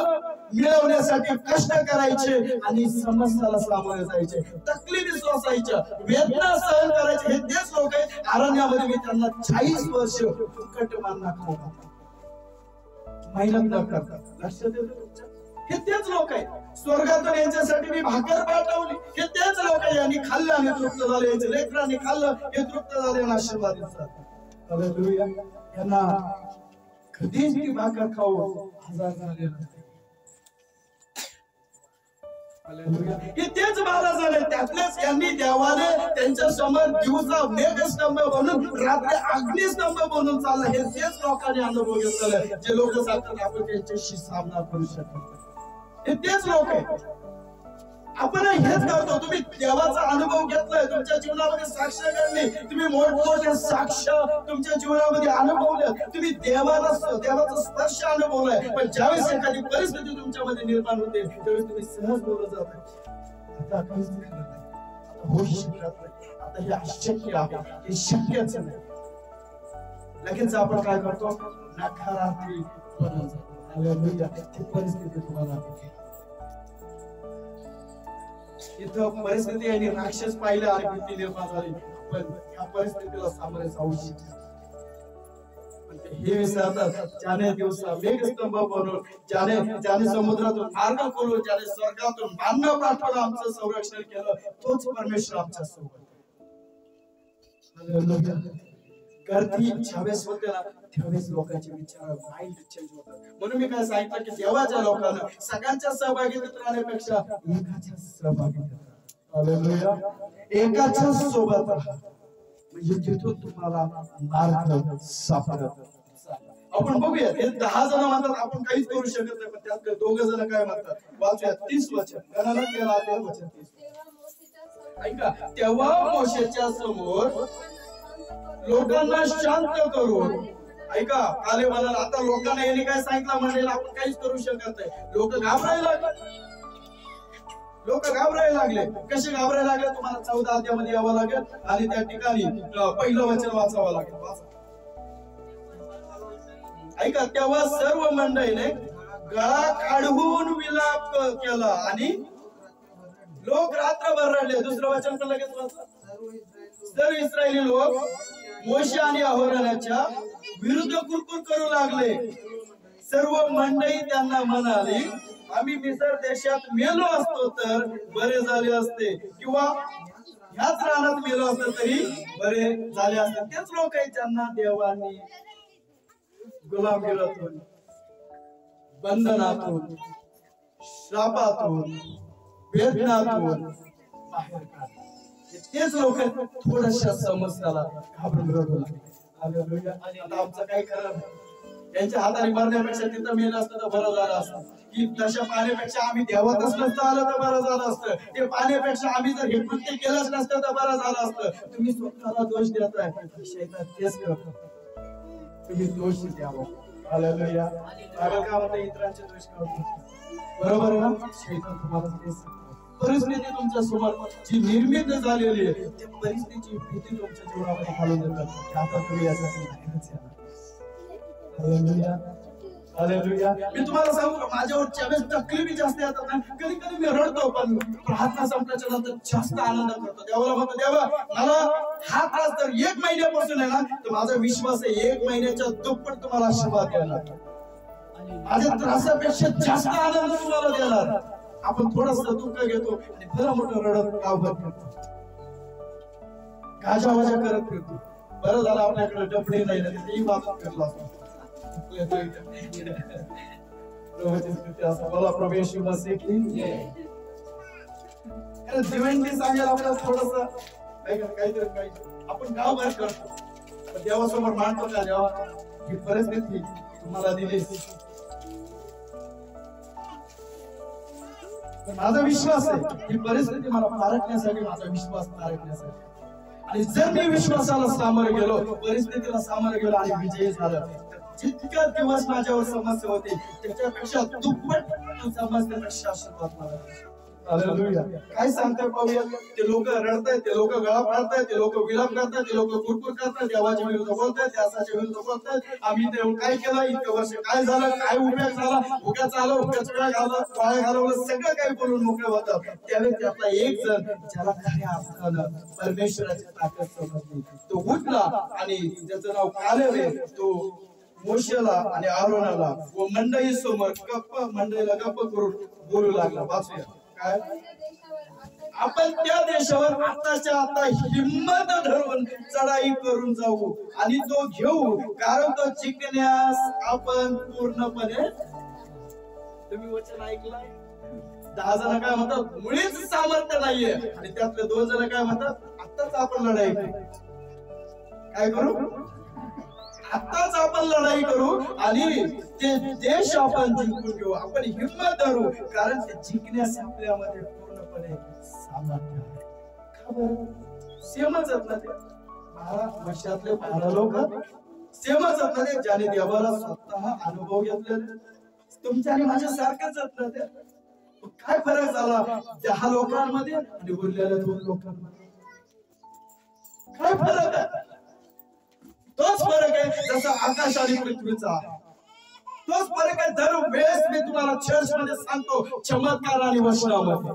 मिळवण्यासाठी कष्ट करायचे आणि समस्याला सामोरे जायचे, तकलीफी सोसायच्या, वेदना सहन करायचे. हे तेच लोक आहेत. अरण्यामध्ये मी त्यांना 40 वर्ष फुकट मानना खाऊ मेहनत न करता. लक्षात येतं? हे तेच लोक आहेत. स्वर्गातून यांच्यासाठी मी भाकर पाठवली. हे तेच लोक यांनी खाल्लं आणि तृप्त झाले. यांच्या लेकरांनी खाल्लं, हे तृप्त झाले आणि आशीर्वादित झाले. हालेलुया. यांना कधीच ती भाकर खाऊ आजार झाले नाही. हालेलुया. हे तेच 12 जण आहेत. त्यातलेच यांनी देवाने त्यांच्या समोर दिवसा मेघस्तंभ बनून, रात्री अग्निस्तंभ बनून चालला. हे तेच लोकांनी अनुभव घेतलेला, जे लोक सांगतात आपण त्यांच्याशी सामना करू शकतो. हे तेच लोक आहेत. आपण हेच करतो. तुम्ही देवाचा अनुभव घेतलाय, तुमच्या जीवनामध्ये साक्ष काढली, तुम्ही मोठमोठे साक्ष तुमच्या जीवनामध्ये अनुभवले, तुम्ही देवाचा स्पर्श अनुभवलाय. पण ज्यावेळेस एखादी परिस्थिती तुमच्यामध्ये निर्माण होते, त्यावेळेस तुम्ही सहज बोलत जाता, आता काहीच खरं नाही, आता होऊ शकत नाही, आता हे अशक्य आहे, हे शक्यच नाही. लगेच आपण काय करतो, नकारार्थी बनून जातो. हालेलुया. ती परिस्थिती तुम्हाला इथं परिस्थिती आणि राक्षस पाहिलं आणि भीती निर्माण झाली. पण या परिस्थितीला सामोरे जाऊ शकतो. हे विसरतात, ज्याने दिवसा मेघस्तंभ बनवून, ज्याने समुद्रातून मार्ग खोलून, ज्याने स्वर्गातून मानव पाठवलं, आमचं संरक्षण केलं, तोच परमेश्वर आमच्या सोबत. गर्दी ज्यावेळेस होते ना, त्यावेळेस लोकांचे विचार माइंड चेंज होतात. म्हणून मी काय सांगितलं की देवाच्या लोकांना सगळ्यांच्या सहभागीत राहण्यापेक्षा एकाच्या सहभागीत राहा. हालेलुया. एकाच्या सोबत राहा, म्हणजे तिथून तुम्हाला मार्ग सापडत. आपण बघूया, हे 10 जण म्हणतात आपण काहीच करू शकत नाही, पण त्यातले 2 जण काय म्हणतात, वाचूया 30 वचन. गणना केला ते वचन 30. ऐका, तेव्हा मोशेच्या समोर लोकांना शांत करून, ऐका, काले म्हणाला, आता लोकांना यांनी काय सांगितलं म्हणलेलं आपण काहीच करू शकत नाही. लोक घाबरायला लागले. लोक घाबरायला लागले. कसे घाबरायला लागले तुम्हाला 14 अध्यायामध्ये यावं लागेल आणि त्या ठिकाणी पहिलं वचन वाचावं लागेल. ऐका, तेव्हा सर्व मंडळीने गळा काढून विलाप केला आणि लोक रात्रभर रडले. दुसरं वचन पण लगेच वाचा. सर्व इस्रायली लोक मोशे आणि अहोराच्या विरुद्ध कुरकुर करू लागले. सर्व मंडळी त्यांना म्हणाली, आम्ही मिसर देशात मेलो असतो तर बरे झाले असते, किंवा ह्याच रानात मेलो असतो तरी बरे झाले असते. तेच लोक आहेत ज्यांना देवानी गुलामगिरीतून, बंधनातून, श्रापातून, वेदनातून बाहेर काढले. तेच लोक थोड्याशा समस्याला घाबरून रडू लागले. हालेलुया. आता आमचं काही खरं नाही. त्यांच्या हाताने मरण्यापेक्षा तिथं मेलं असतं तर बरं झालं असतं. की तशा पाण्यापेक्षा आम्ही देवातच नसतं आलं तर बरं झालं असतं. ते पाण्यापेक्षा आम्ही जर हे कृत्य केलंच नसतं तर बरं झालं असतं. तुम्ही स्वतःला दोष देताय, शैतान तेच करतो. तुम्ही दोष द्यावा. हालेलुया. बायबल काय म्हणते, इतरांचे दोष करतो. बरोबर आहे ना? शैतान तुम्हाला तेच. परिस्थिती तुमच्या समोर जी निर्मित झालेली आहे, त्या परिस्थितीची भीती तुमच्या जीवनामध्ये घालून देतात. आता तुम्ही याच्यातून बाहेरच येणार. हालेलुया. हालेलुया. मी तुम्हाला सांगू, माझ्यावर ज्यावेळेस तकलीफी जास्त येतात ना, कधी कधी मी रडतो, पण प्रार्थना संपल्याच्या नंतर जास्त आनंद करतो. देवाला म्हणतो, देवा मला हा त्रास जर 1 महिन्यापासून आहे ना, तर माझा विश्वास आहे 1 महिन्याच्या दुप्पट तुम्हाला आशीर्वाद देणार. माझ्या त्रासापेक्षा जास्त आनंद तुम्हाला देणार. आपण थोडंसं दुःख घेतो आणि भला मोठं रडत गावभर फिरतो, गाजावाजा करत फिरतो. बरं झालं आपल्याकडे डबडे नाही ना, तेही वाचून फिरला असतो. बोला प्रभू येशू मसीह की दिव्यांनी सांगेल आपल्याला थोडंसं काहीतरी आपण गावभर करतो. देवासमोर मानतो का, देवा ही परिस्थिती तुम्हाला दिली, माझा विश्वास आहे ही परिस्थिती मला पारखण्यासाठी, माझा विश्वास पारखण्यासाठी. आणि जर मी विश्वासाला सामोरे गेलो, परिस्थितीला सामोरे गेलो आणि विजयी झालं, जितक्या दिवस माझ्यावर समस्या होती त्याच्यापेक्षा दुप्पट समस्येपेक्षा आशीर्वाद मला. हालेलुया. काय सांगताय पाहूया. ते लोक रडतायत, ते लोक गळा फाडतायत, ते लोक विलाप करतायत, ते लोक कुरकुर करतायत, देवाच्या विरुद्ध बोलतायत, त्याच्या विरुद्ध बोलतायत. आम्ही देव काय केलं, इतकं वर्ष काय झालं, काय उपयोग झाला, उगाच आलं, उगाच वेळ घालवलं, सगळं काही बोलून मोकळं होतं. त्यावेळेस त्यातला एक जण ज्याला खऱ्या अर्थानं परमेश्वराची ताकद समजली, तो उठला आणि ज्याचं नाव कालेब आहे, तो मोशेला आणि आरोनाला व मंडळी समोर मंडळीला गप्प करून बोलू लागला. वाचूया काय, आपण त्या देशावर आताच्या आता हिम्मत धरून चढाई करून जाऊ आणि तो घेऊ, कारण तो जिंकण्यास आपण पूर्णपणे. तुम्ही वचन ऐकलंय. 10 जण काय म्हणतात, मुळीच सामर्थ्य नाहीये, आणि त्यातले 2 जण काय म्हणतात, आताच आपण लढाई काय करू, आताच आपण लढाई करू आणि ते देश आपण जिंकून घेऊ. आपण हिम्मत धरू, कारण ते जिंकण्यास आपल्यामध्ये पूर्णपणे सामर्थ्य आहे. का बरं? सेमच आहेत ना ते 12 वर्षातले 12 लोक, सेमच आहेत ना ते, ज्याने देवाला स्वतः अनुभव घेतलेले. तुमच्या आणि माझ्या सारखंच आहेत ना ते. काय फरक झाला 10 लोकांमध्ये आणि उरलेल्या 2 लोकांमध्ये? काय फरक आहे? तोच फरक आहे जसा आकाश आणि पृथ्वीचा. तोच फरक आहे. दर वेळेस मी तुम्हाला चर्च मध्ये सांगतो, चमत्कार आणि वचनामध्ये.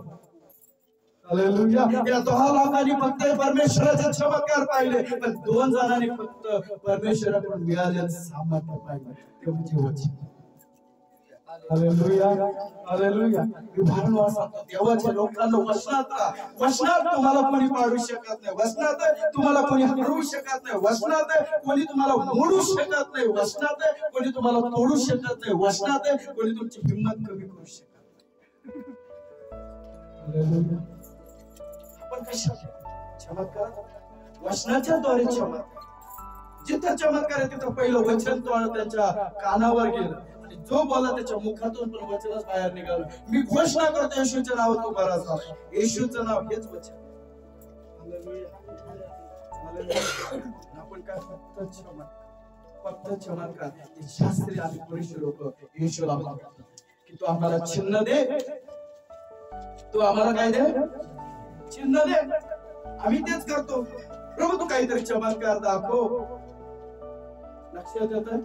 हालेलुया. या 2 लोकांनी फक्त परमेश्वराचे चमत्कार पाहिले, पण 2 जणांनी फक्त परमेश्वराकडून मिळालेलं सामर्थ्य पाहिलं, ते म्हणजे वचन. हालेलुया. हालेलुया. उदाहरण सांगतो, देवाच्या लोकांना वचनात तुम्हाला कोणी पाडू शकत नाही, वचनात तुम्हाला कोणी हरवू शकत नाही, वचनात कोणी तुम्हाला मोडू शकत नाही, वचनात कोणी तुम्हाला तोडू शकत नाही, वचनात कोणी तुमची हिंमत कमी करू शकत नाही. हालेलुया. आपण कशा चमत्कार, वचनाच्या द्वारे चमत्कार. जिथं चमत्कार आहे तिथं पहिलं वचन त्यांच्या कानावर गेलं, जो बोला त्याच्या मुखातून पण वचनच बाहेर निघालं. मी घोषणा करतो येशूच्या नावात तो बरा झाला. येशूचं नाव हेच वचन. आपण काय फक्त चमत्कार शास्त्री आणि पुरुष लोक येशूला मागतात की तो आम्हाला चिन्ह दे, तू आम्हाला काय दे, चिन्ह दे, आम्ही तेच करतो. प्रभू तू काहीतरी चमत्कार दाखव. लक्षात येतं,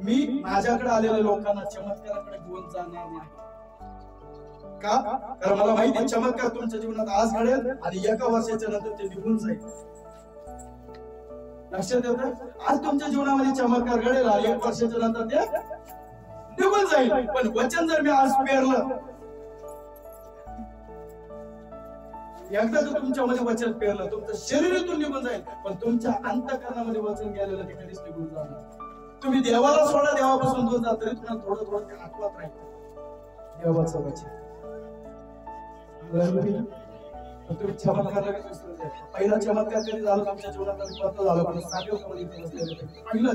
मी माझ्याकडे आलेल्या लोकांना चमत्काराकडे घेऊन जाणार नाही. का? कारण मला माहिती आहे चमत्कार तुमच्या जीवनात आज घडेल आणि एका वर्षाच्या नंतर ते निघून जाईल. लक्षात येतं, आज तुमच्या जीवनामध्ये चमत्कार घडेल आणि एक वर्षाच्या नंतर ते निघून जाईल. पण वचन जर मी आज पेरलं, एकदा जर तुमच्यामध्ये वचन पेरलं, तुमचं शरीरातून निघून जाईल, पण तुमच्या अंतःकरणामध्ये वचन गेलेलं ते कधीच निघून जाणार. तुम्ही देवाला सोडा, देवापासून दूर जा, तरी तुम्हाला थोडं थोडं ते आठवत राहील देवाचं वचन. तुम्ही चमत्कार लगेच विसरून जाल. पहिला चमत्कार कधी झाला तुमच्या जीवनात? झालं पण पहिला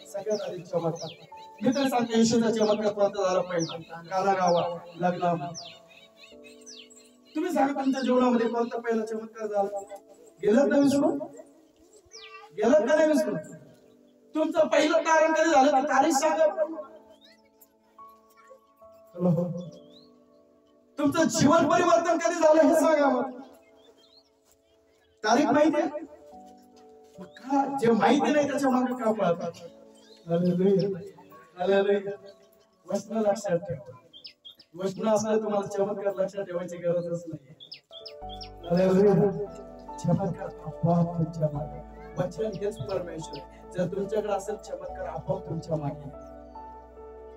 सगळ्यात आधी चमत्कार मी तर सांगते, येशूचा चमत्कार प्राप्त झाला पाहिजे. काना गावात लग्नामध्ये. तुम्ही सांगा तुमच्या जीवनामध्ये कोणता पहिला चमत्कार झाला? गेलं का विसरून? गेलं का नाही विसरून? तुमचं पहिलं तारण कधी झालं? तारीख सांगा. तुमचं जीवन परिवर्तन कधी झालं हे सांगा. तारीख माहिती आहे? जे माहिती नाही त्याच्या मागे का पळतात? वचन लक्षात ठेवा. वचन असलं तुम्हाला चमत्कार लक्षात ठेवायची गरजच नाही. चमत्कार आपोआप तुमच्या मागे. वचन हेच परमेश्वर. जर तुमच्याकडे असेल चमत्कार आपोआप तुमच्या मागे,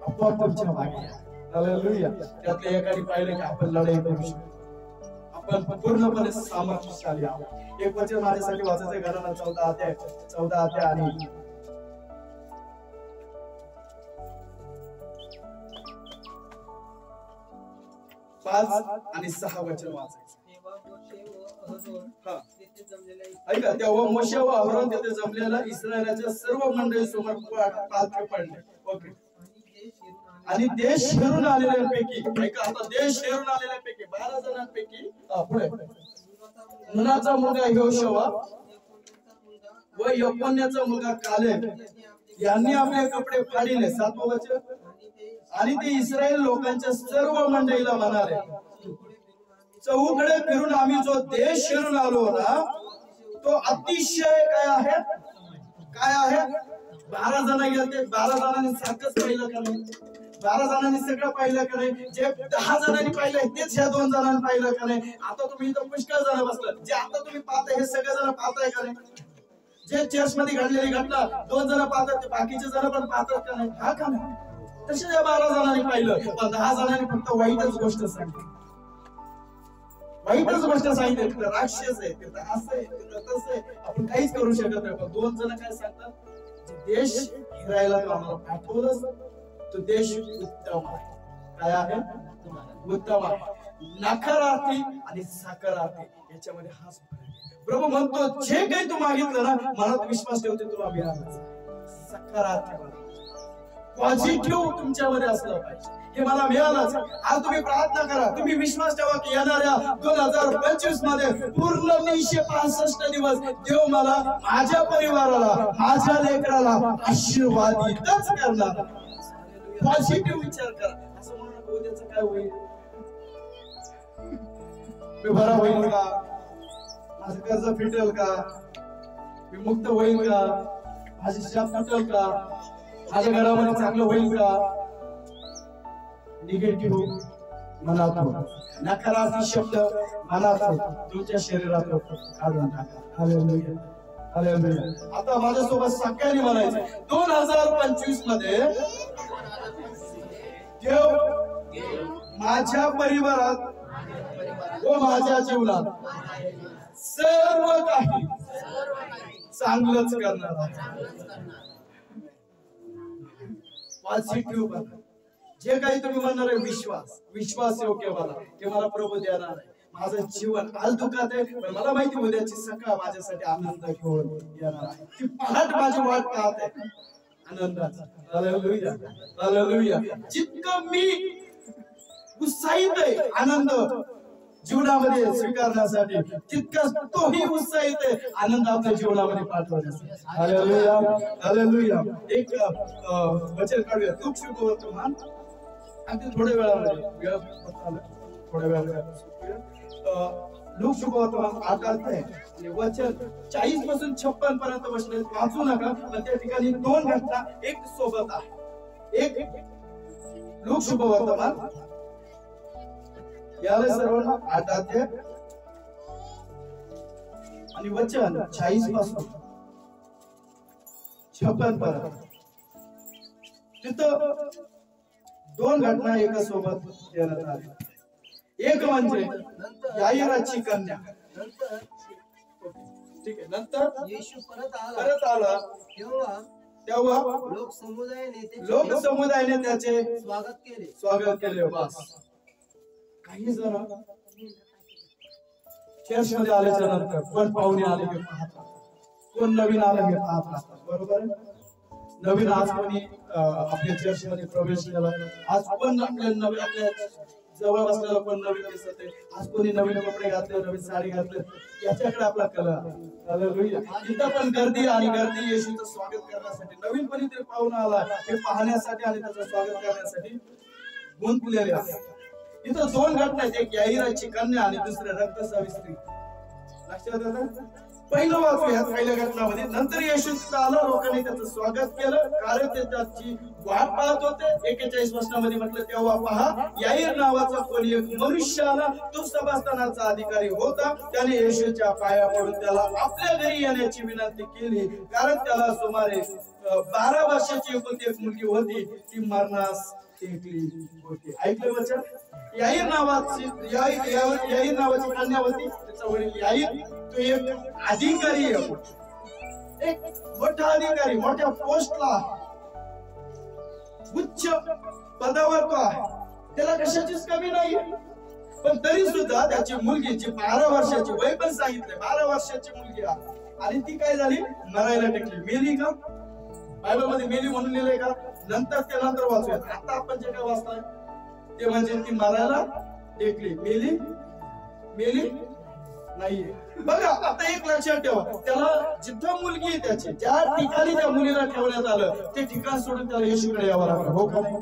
आपोआप तुमच्या मागे. हालेलुया. त्यातल्या एकाने पाहिलं की आपण लढाई करू शकतो, आपण पूर्णपणे सामर्थ्यशाली आहोत. एक वचन माझ्यासाठी वाचायचं, घराला 14 अध्याय आणि 5 आणि 6 वचन वाचायचं. ऐका, तेव्हा मोशे व अहरोन तेथे जमलेल्या इस्रायलाच्या सर्व मंडळी समोर पालथे पडले. ओके. आणि देश शिरून आलेल्यापैकी, ऐका आता, देश शिरून आलेल्यापैकी 12 जणांपैकी पुढे नूनाचा मुलगा यहोशुआ व यफन्याचा मुलगा कालेब यांनी आपले कपडे फाडिले. 7वं वचन. आणि ते इस्रायल लोकांच्या सर्व मंडळीला म्हणाले, चहूकडे फिरून आम्ही जो देश शिरून आलो ना, तो अतिशय काय आहे? काय आहे? 12 जण गेले. 12 जणांनी सारखंच पाहिलं का नाही? 12 जणांनी सगळं पाहिलं का नाही? जे 10 जणांनी पाहिलं तेच ह्या 2 जणांनी पाहिलं का नाही? आता तुम्ही इथं पुष्कळ जण बसलात, जे आता तुम्ही पाहताय हे सगळे जण पाहताय का नाही? जे चर्च मध्ये घडलेली घटना 2 जण पाहतात, ते बाकीचे जण पण पाहतात का नाही? हा का नाही? तसे या 12 जणांनी पाहिलं, पण 10 जणांनी फक्त वाईटच गोष्ट सांगितली. वाईटच गोष्ट सांगितली. तिथं राक्षस आहे, तिथं असं आहे, तिथं तसं आहे, आपण काहीच करू शकत नाही. पण 2 जण काय सांगतात? जे देश फिरायला तो आम्हाला पाठवलंच, तो देश उत्तम आहे. काय आहे? उत्तम आहे. नकारार्थी आणि सकारार्थी याच्यामध्ये हाच फरक आहे. प्रभू म्हणतो, जे काही तू मागितलं ना, मनात विश्वास ठेवते तुला मिळालं. सकारार्थी पॉझिटिव्ह तुमच्यामध्ये असलं पाहिजे. हे मला मिळालंच. आज तुम्ही प्रार्थना करा, तुम्ही विश्वास ठेवा की येणाऱ्या 2025 मध्ये पूर्ण 365 दिवस देव मला, माझ्या परिवाराला, माझ्या लेकराला आशीर्वादितच करणार. पॉझिटिव्ह विचार करा. असं म्हणा उद्याचं काय होईल? मी बरा होईल का? माझं कर्ज फिटेल का? मी मुक्त होईल का? माझी शाप तुटेल का? माझ्या घरामध्ये चांगलं होईल का? निगेटिव्ह मनात, नकारात्मक शब्द मनात तुमच्या शरीरात काढून टाका. Hallelujah, hallelujah. आता माझ्यासोबत सगळ्यांनी म्हणायचं, 2025 मध्ये देव माझ्या परिवारात व माझ्या जीवनात सर्व काही चांगलंच करणार आहे. पॉझिटिव्ह बना. जे काही तुम्ही म्हणणार आहे, विश्वास योग्य बना. ते मला प्रभू देणार आहे. माझं जीवन आज दुःखात आहे, पण मला माहिती उद्याची सकाळ माझ्यासाठी आनंद घेऊन येणार आहे. ती पहाट माझी वाट पाहत आहे आनंदाचा. Hallelujah, hallelujah. जितकं मी उत्साहित आहे आनंद जीवनामध्ये स्वीकारण्यासाठी, तितकाच तोही उत्साहित आहे आनंद आपल्या जीवनामध्ये पाठवण्यासाठी. Hallelujah, hallelujah. एक वचन काढूया. दुःख सुख वर्तमान. अगदी थोड्या वेळामध्ये थोड्या वेळात लोक शुभवर्तमान 8 अध्याय आणि वचन 40 पासून 56 पर्यंत बसले वाचू नका, पण त्या ठिकाणी 2 घटना एक सोबत आहे. एक लोक शुभवर्तमान याला सर्वांना 8 अध्याय आणि वचन 40 पासून 56 पर्यंत. तिथं 2 घटना एका सोबत देण्यात आल्या. एक म्हणजे याईराची कन्या. ठीक आहे. नंतर येशू परत आला तेव्हा लोकसमुदायाने त्याचे स्वागत केले. बस. काही जण चर्च मध्ये आल्याच्या नंतर कोण पाहुणे आले हे पाहतात, कोण नवीन आले हे पाहतात. बरोबर आहे. नवीन आज कोणी आपल्या चर्च मध्ये प्रवेश केला, आज कोण आपल्या जवळ बसलेला कोण नवीन दिसत आहे, आज कोणी नवीन कपडे घातले, नवीन साडी घातले, याच्याकडे आपला कल आहे. इथं पण गर्दी आणि गर्दी येशूचं स्वागत करण्यासाठी, नवीन कोणीतरी पाहुणा आला हे पाहण्यासाठी आणि त्याचं स्वागत करण्यासाठी गुंतलेले आहे. इथं 2 घटना आहेत, एक याईराची कन्या आणि दुसरे रक्तस्रावी स्त्री. लक्षात येतं? पहिलं वाचूया पहिल्या घटनामध्ये. नंतर येशू तिथं आला, लोकांनी त्याचं स्वागत केलं कारण ते त्याची वाट पाहत होते. 41 वचनामध्ये म्हटलं तेव्हा पहा याईर नावाचा कोणी एक मनुष्य आला, तो सभास्थानाचा अधिकारी होता. त्याने येशूच्या पाया पडून त्याला आपल्या घरी येण्याची विनंती केली कारण त्याला सुमारे 12 वर्षाची एकुलती एक मुलगी होती, ती मरणास टेकली होती. ऐकलं वचन? याईर नावाची कन्या होती, त्याचा वडील याईर तो एक अधिकारी आहे, एक मोठा अधिकारी, मोठ्या पोस्टला उच्च पदावर तो आहे, त्याला कशाचीच कमी नाही. पण तरी सुद्धा त्याची मुलगी जी 12 वर्षाची, वय पण सांगितले 12 वर्षाची मुलगी आहे, आणि ती काय झाली? मरायला टेकली. मेली का? बायबल मध्ये मेली म्हणून लिहिलंय का? नंतर ते नंतर वाचूया. आता आपण जे काय वाचताय ते म्हणजे ती मरायला टेकली. मेली नाहीये. बघा आता एक लक्षात ठेवा, त्याला जिथं मुलगी आहे त्याची, ज्या ठिकाणी त्या मुलीला ठेवण्यात आलं ते ठिकाण सोडून त्याला येशूकडे यावं लागलं. हो का नाही?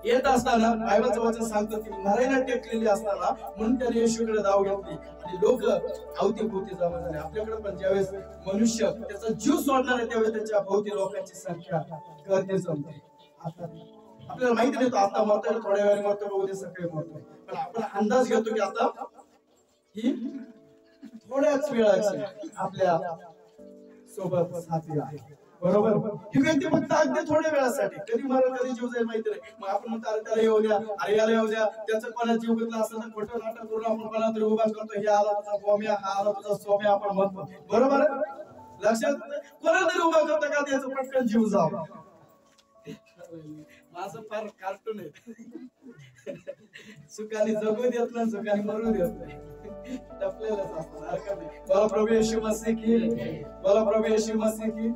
येत असताना बायबलचं वचन सांगतं की मरायला टेकलेली असताना म्हणून त्याने येशूकडे धाव घेतली आणि लोक अवतीभोवती जमा झाले. आपल्याकडे पण ज्यावेळेस मनुष्य त्याचा जीव सोडणार आहे त्यावेळेस त्याच्या भोवती लोकांची संख्या करते जमते. आपल्याला माहिती नाही तो आता मरतोय, थोड्या वेळाने मरतोय, उद्या सकाळी मरतोय, पण आपण अंदाज घेतो की आता ही थोड्याच वेळाची आपल्या सोबत साथी आहे. बरोबर? ही व्यक्ती फक्त अगदी थोड्या वेळासाठी, कधी मरण कधी जीव जाईल माहिती नाही. मग आपण म्हणतो अरे त्याला येऊ द्या, अरे याला येऊ द्या, त्याचं कोणा जीव घेतला असं तर खोटं नाटक करून आपण कोणा तरी उभा करतो, हे आला तुझा गोम्या, हा आला तुझा सोम्या आपण म्हणतो. बरोबर? लक्षात कोणा तरी उभा करतो का त्याचं पटकन जीव जाव. माझं फार कार्टून आहे. सुखाने जगू देत नाही, सुखाने मरू देत नाही. टपलेलंच असतं. बोला प्रभू येशू मसीह की, बोला प्रभू येशू मसीह की.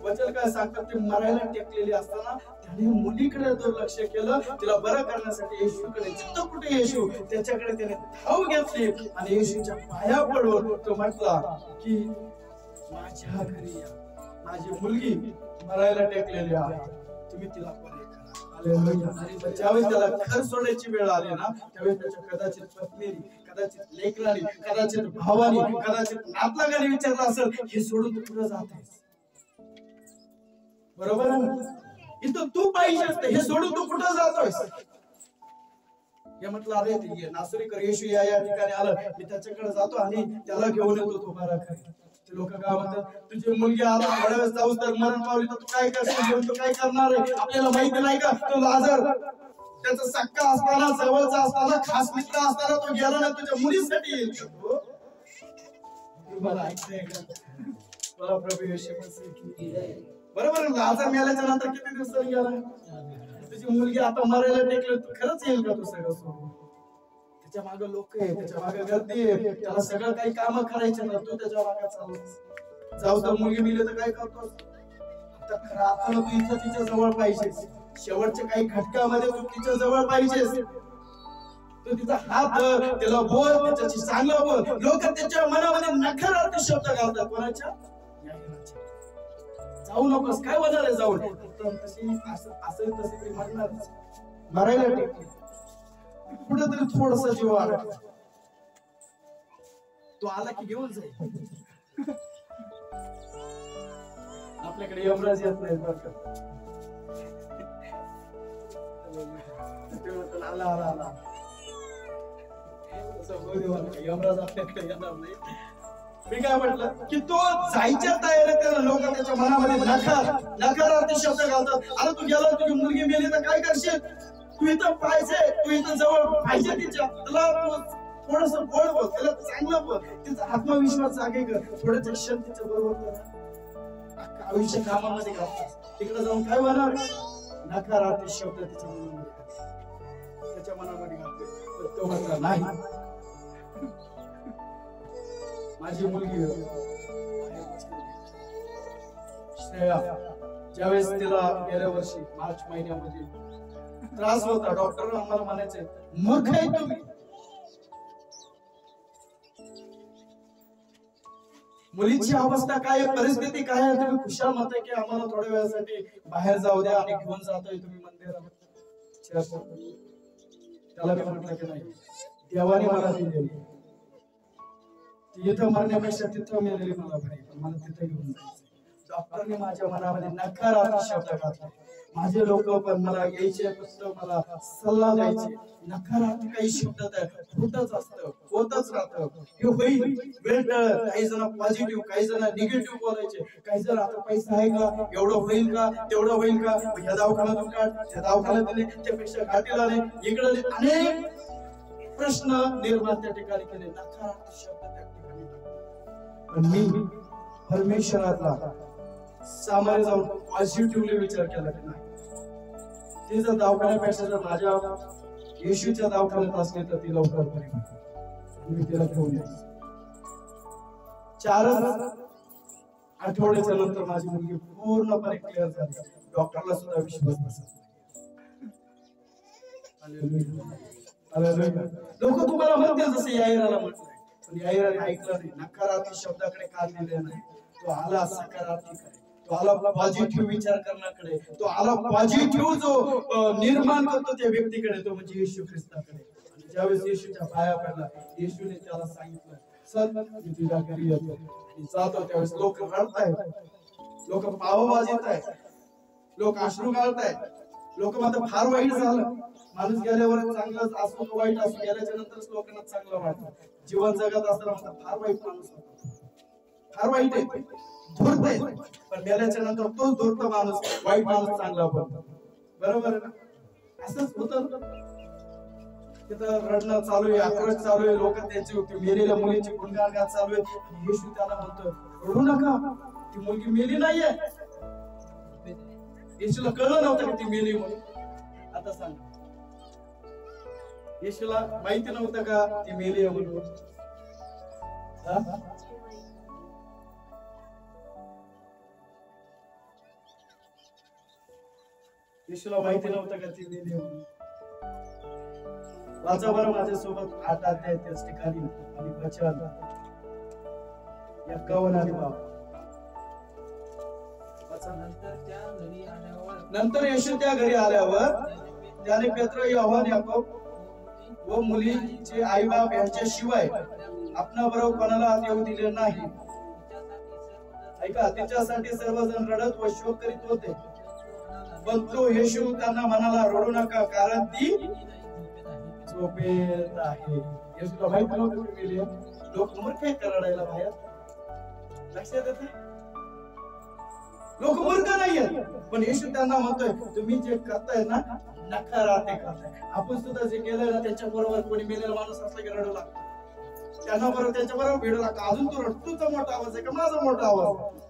वचन काय सांगतात ते मरायला टेकलेली असताना त्याने मुलीकडे दुर्लक्ष केलं. तिला बरं करण्यासाठी येशूकडे, जिथं कुठे येशू त्याच्याकडे त्याने धाव घेतली आणि येशूच्या पाया पडून तो म्हटला की माझ्या घरी या, माझी मुलगी मरायला टेकलेली आहे, तुम्ही तिला बरे करा. ज्यावेळेस त्याला घर सोडायची वेळ आली ना त्यावेळेस त्याच्या कदाचित पत्नीने, कदाचित लेकराने, कदाचित भावाने, कदाचित नातलगाने विचारलं असेल हे सोडून तू कुठं जातेस? बरोबर आहे? इथं तू पाहिजे असते, हे सोडून तू कुठं जातोयस? हे म्हटलं अरे नासरीकर येशू या ठिकाणी आलं, मी त्याच्याकडे जातो आणि त्याला घेऊन येतो तो बरा करे. ते लोक काय म्हणतात, तुझी मुलगी आला थोड्या वेळेस जाऊस तर मरण पावली तर तू काय करशील, घेऊन तू काय करणार आहे? आपल्याला माहिती नाही का तो लाजर त्याचा सक्का असताना, जवळचा असताना, खास मित्र असताना तो गेला ना तुझ्या मुलीसाठी येईल का? मला ऐकतंय का? मला प्रभू येशू मसीह की. बरोबर, लाजर मेल्याच्या नंतर किती दिवसांनी गेला? तुझी मुलगी आता मरायला टेकली, तू खरंच येईल का तू सगळं सोडून? त्याच्या मागे लोक आहे, त्याच्या मागे गर्दी आहे, त्याला सगळं काही काम करायचे ना, तू त्याच्या मागे चालूस. जाऊ तर मुलगी मिली तर काय करतोस? आता तू इथं तिच्या जवळ पाहिजेस, शेवटच्या काही घटकामध्ये तू तिच्या जवळ पाहिजेस. तू तिचा हात धर, त्याला बोल, त्याच्याशी चांगलं बोल. लोक त्याच्या मनामध्ये नकारार्थी शब्द घालतात. कोणाच्या? जाऊ नकोस, काय होणार आहे जाऊन? तशी असं तसे म्हणणार मरायला टेकली. कुठेतरी थोडसा जीव अडकला. तो आला की घेऊन जाईल. आपल्याकडे यमराज येत नाही बरं का. आला आला आला यमराज आपल्याकडे येणार नाही. मी काय म्हटलं की तो जायच्या तयारीत त्याला लोक त्याच्या मनामध्ये नकारार्थी शब्द घालतात. अरे तू गेला तुझी मुलगी मेली तर काय करशील, तू इथं पाहिजे, तू इथं जवळ पाहिजे तिच्या, तुला थोडस गोड बोल, त्याला चांगलं बोल, तिचा आत्मविश्वास जागे कर, थोडं क्षण तिच्या बरोबर कर. आयुष्य कामामध्ये घालतात, तिकडे जाऊन काय होणार, नकारार्थी शब्द तिच्या मनामध्ये घालतो. तो म्हणला नाही माझी मुलगी श्रेया, ज्यावेळेस तिला गेल्या वर्षी मार्च महिन्यामध्ये त्रास होता, डॉक्टर आम्हाला म्हणायचे मूर्ख आहे तुम्ही, मुलीची अवस्था काय, परिस्थिती काय आहे, तुम्ही खुशाल म्हणताय की आम्हाला थोड्या वेळासाठी बाहेर जाऊ द्या आणि घेऊन जातोय तुम्ही मंदिरात. त्याला मी म्हटलं की नाही, देवाने मला दिलेली, इथं मरण्यापेक्षा तिथं मेलेली मला बरी, पण मला तिथं घेऊन जायचं. डॉक्टरने माझ्या मनामध्ये नकारार्थी शब्द घातले. माझे लोक पण मला यायचे, फक्त मला सल्ला द्यायचे, नकारार्थी काही शब्द होतच असतं, होतच राहतं, हे होईल, वेळ टळ. काही जण पॉझिटिव्ह, काही जण निगेटिव्ह बोलायचे, काही जण आता पैसा आहे का, एवढं होईल का, तेवढं होईल का, ह्या दवाखान्यातून काढ, त्या दवाखान्यात दिले, त्यापेक्षा घाटीला नाही, इकडे अनेक प्रश्न निर्माण त्या ठिकाणी केले, नकारार्थी शब्द त्या ठिकाणी. पण मी परमेश्वराला सामान्य जाऊन पॉझिटिव्हली विचार केला की नाही, ते जर दवाखान्यापेक्षा जर माझ्या येशूच्या दवाखान्यात असले तर ती लवकर बरी होईल. मी तिला घेऊन यायचं. 4 आठवड्याच्या नंतर माझी मुलगी पूर्णपणे क्लिअर झाली. डॉक्टरला सुद्धा विश्वास बसत नाही. लोक तुम्हाला म्हणतील जसे याईराला म्हटलंय, पण याईराने ऐकलं नाही, नकारार्थी शब्दाकडे कान दिले नाही. तो आला सकारार्थीकडे, तो आला पॉझिटिव्ह विचार करण्याकडे, तो आला पॉझिटिव्ह जो निर्माण करतो त्या व्यक्तीकडे, तो म्हणजे येशू ख्रिस्ताकडे. आणि ज्यावेळेस येशूच्या पाया पडला, येशूने त्याला सांगितलं, चल मी तुझ्या घरी येतो. आणि जातो त्यावेळेस लोक रडतायत, लोक पाव वाजत आहेत, लोक अश्रू घालतायत, लोक मात्र फार वाईट झालं. माणूस गेल्यावर चांगलं असो तो वाईट असो, गेल्याच्या नंतरच लोकांना चांगलं वाटतं. जीवन जगत असताना म्हणतात फार वाईट माणूस होता, फार वाईट आहे, धूर्त आहे. पण गेल्याच्या नंतर तोच धूर्त माणूस, वाईट माणूस चांगला होतो. बरोबर आहे ना? असंच होतं. तिथं रडणं चालू आहे, आक्रोश चालू आहे, लोक त्यांची मेलेल्या मुलीची गुणगान चालू आहे. येशू त्याला म्हणतो रडू नका, ती मुलगी मेली नाहीये. येशूला कळलं नव्हतं की ती मेली म्हणून. आता सांग, येशूला माहिती नव्हतं का ती मेली आहे म्हणून? येशूला माहिती नव्हतं का ती मेली आहे म्हणून? वाचा बरं माझ्यासोबत 8 अध्याय त्याच ठिकाणी आणि वचन 51 आणि 52. नंतर येशू त्या घरी आल्यावर त्याने पेत्र, योहान, याकोब व मुलीचे आई बाप यांच्याशिवाय आपणाबरोबर कोणाला आत येऊ दिले नाही. ऐका, तिच्यासाठी सर्वजण रडत व शोक करीत होते. पण तो येशू त्यांना म्हणाला, रडू नका, कारण ती झोपेत आहे. येशूला माहित नव्हतं ती मेली आहे. लोक मूर्ख आहेत का रडायला बाहेर? लक्षात येतं? लोक मूर्ख नाहीयेत, पण येशू त्यांना म्हणतोय तुम्ही जे करताय ना, नकारार्थी करताय. आपण सुद्धा जे केलंय ना, त्याच्या बरोबर कोणी मेलेला माणूस असला की रडू लागतो, त्यांना बरोबर त्याच्या बरोबर भिडू लागतो. अजून तू रड, तुझा मोठा आवाज आहे का माझा मोठा आवाज?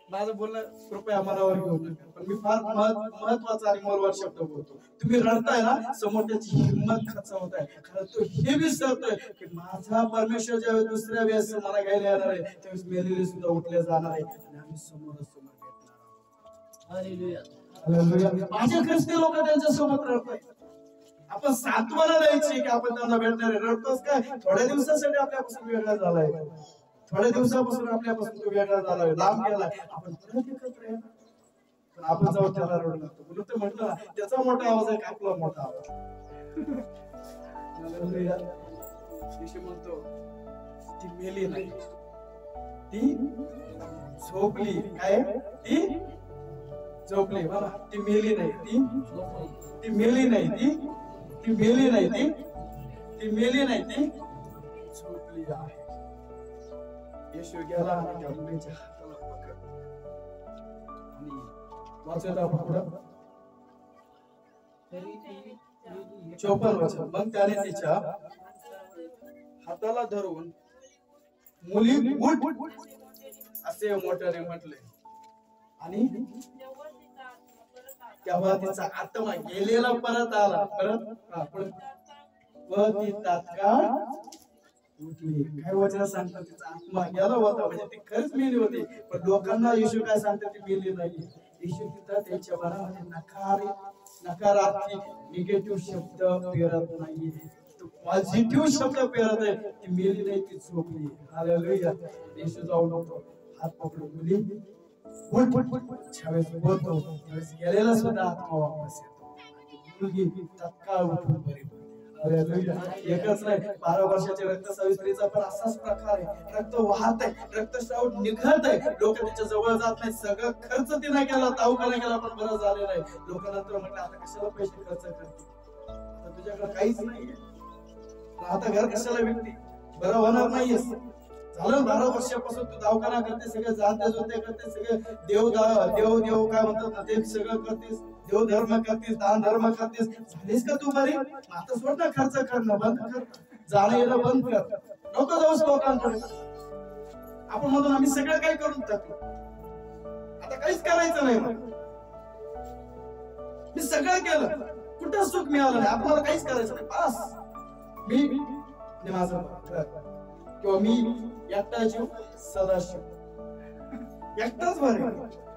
माझं बोलणं कृपया मनावर घेऊ नका, पण मी फार महत्वाचा आणि मौल्यवान शब्द बोलतो. तुम्ही रडताय ना, समोरच्याची हिंमत खचवताय, कारण तो हे विसरतोय की माझा परमेश्वर ज्यावेळेस दुसऱ्या वेळेस मला घ्यायला येणार आहे, त्यावेळेस मेलेले सुद्धा उठले जाणार आहे आणि आम्ही समोरासमोर भेटणार. Hallelujah, hallelujah. माझे ख्रिस्ती लोक त्यांच्या सोबत रडताय. आपण सांत्वना द्यायची की आपण त्यांना भेटणार आहे. रडतोस काय? थोड्या दिवसासाठी आपल्यापासून वेगळा झालाय, थोड्या दिवसापासून आपल्यापासून तो वेगळा झालाय, लांब गेलाय. आपण परत एकत्र येणार. पण आपण जाऊ त्याला रडू लागतो. म्हणून ते म्हटलं ना, त्याचा मोठा आवाज आहे का आपला मोठा आवाज. हालेलुया. येशू म्हणतो ती मेली नाही, ती झोपली. काय? ती झोपली. बघा, ती मेली नाही, ती मेली नाही, ती मेली नाही, ती मेली नाही, ती झोपली आहे. येशू गेला आणि त्या मुलीच्या हाताला पकडलं आणि वाचत आपण पुढं 54 वचन. मग त्याने तिच्या हाताला धरून मुली उठ असे मोठ्याने म्हटले आणि तेव्हा तिचा आत्मा गेलेला परत आला. व ती तात्काळ उठली. काय वचन सांगतात? तिचा आत्मा गेला होता, म्हणजे ती खरंच मेली होती. पण लोकांना येशू काय सांगतात? ती मेली नाही. येशू तिथं त्यांच्या मनामध्ये नकारात्मक निगेटिव्ह शब्द पेरत नाही, पॉझिटिव्ह शब्द पेरत आहे. ती मेली नाही, ती झोपली. हालेलुया. येशू जाऊन होतो, हात पकडून मुली ज्यावेळेस बोलतो त्यावेळेस गेलेला सुद्धा आत्मा वापस येतो. मुलगी तत्काळ उठून बरी पडते. हालेलुया. एकच नाही, 12 वर्षाच्या रक्तस्रावी स्त्रीचा पण असाच प्रकार आहे. रक्त वाहत आहे, रक्तस्राव निघत आहे, लोक त्याच्या जवळ जात नाही. सगळं खर्च तिने केला, दवाखाना केला, पण बरं झालं नाही. लोकांना म्हटलं आता कशाला पैसे खर्च करते, आता तुझ्याकडे काहीच नाहीये, आता घर कशाला विकते, बरं होणार नाहीयेस. झालं 12 वर्षापासून तू दवाखाना करते, सगळे जाते जोते करते, सगळे देव काय म्हणतात ना, ते सगळं करतेस, देव धर्म करतेस, दान धर्म करतेस. झालीस का तू बरी? आता सोड ना, खर्च करणं बंद कर, जाणं येणं बंद कर, नको जाऊस लोकांकडे. आपण म्हणून आम्ही सगळं काही करून टाकलं, आता काहीच करायचं नाही. मी सगळं केलं, कुठं सुख मिळालं नाही, आपल्याला काहीच करायचं नाही. बस मी आणि माझं किंवा मी एकटा जीव सदाशिव, एकटाच बरे,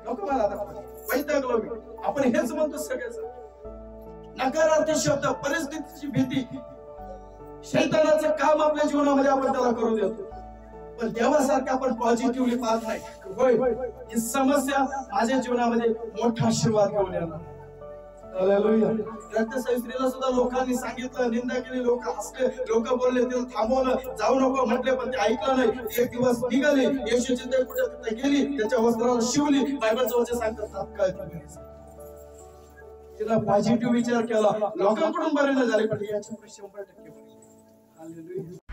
नको मला आता वैतागलो मी. आपण हेच म्हणतो सगळेच. नकारार्थी शब्द, परिस्थितीची भीती, शैतानाचं काम आपल्या जीवनामध्ये आपण त्याला करू देतो. पण देवासारखं आपण पॉझिटिव्हली पाहत नाही. होय, ही समस्या माझ्या जीवनामध्ये मोठा आशीर्वाद घेऊन येणार. हालेलुया. रक्तस्रावी स्त्रीला सुद्धा लोकांनी सांगितलं, निंदा केली, लोक हसले, लोक बोलले, तिला थांबवलं, जाऊ नको म्हटले, पण ते ऐकलं नाही. एक दिवस निघाली, येशूची ते कुठे गेली, त्याच्या वस्त्राला शिवली. बायबलचं वचन सांगतात तात्काळ तिला पॉझिटिव्ह विचार केला, लोकांकडून बरे नाही झाले, पण याच्यामुळे 100% बरे. हालेलुया.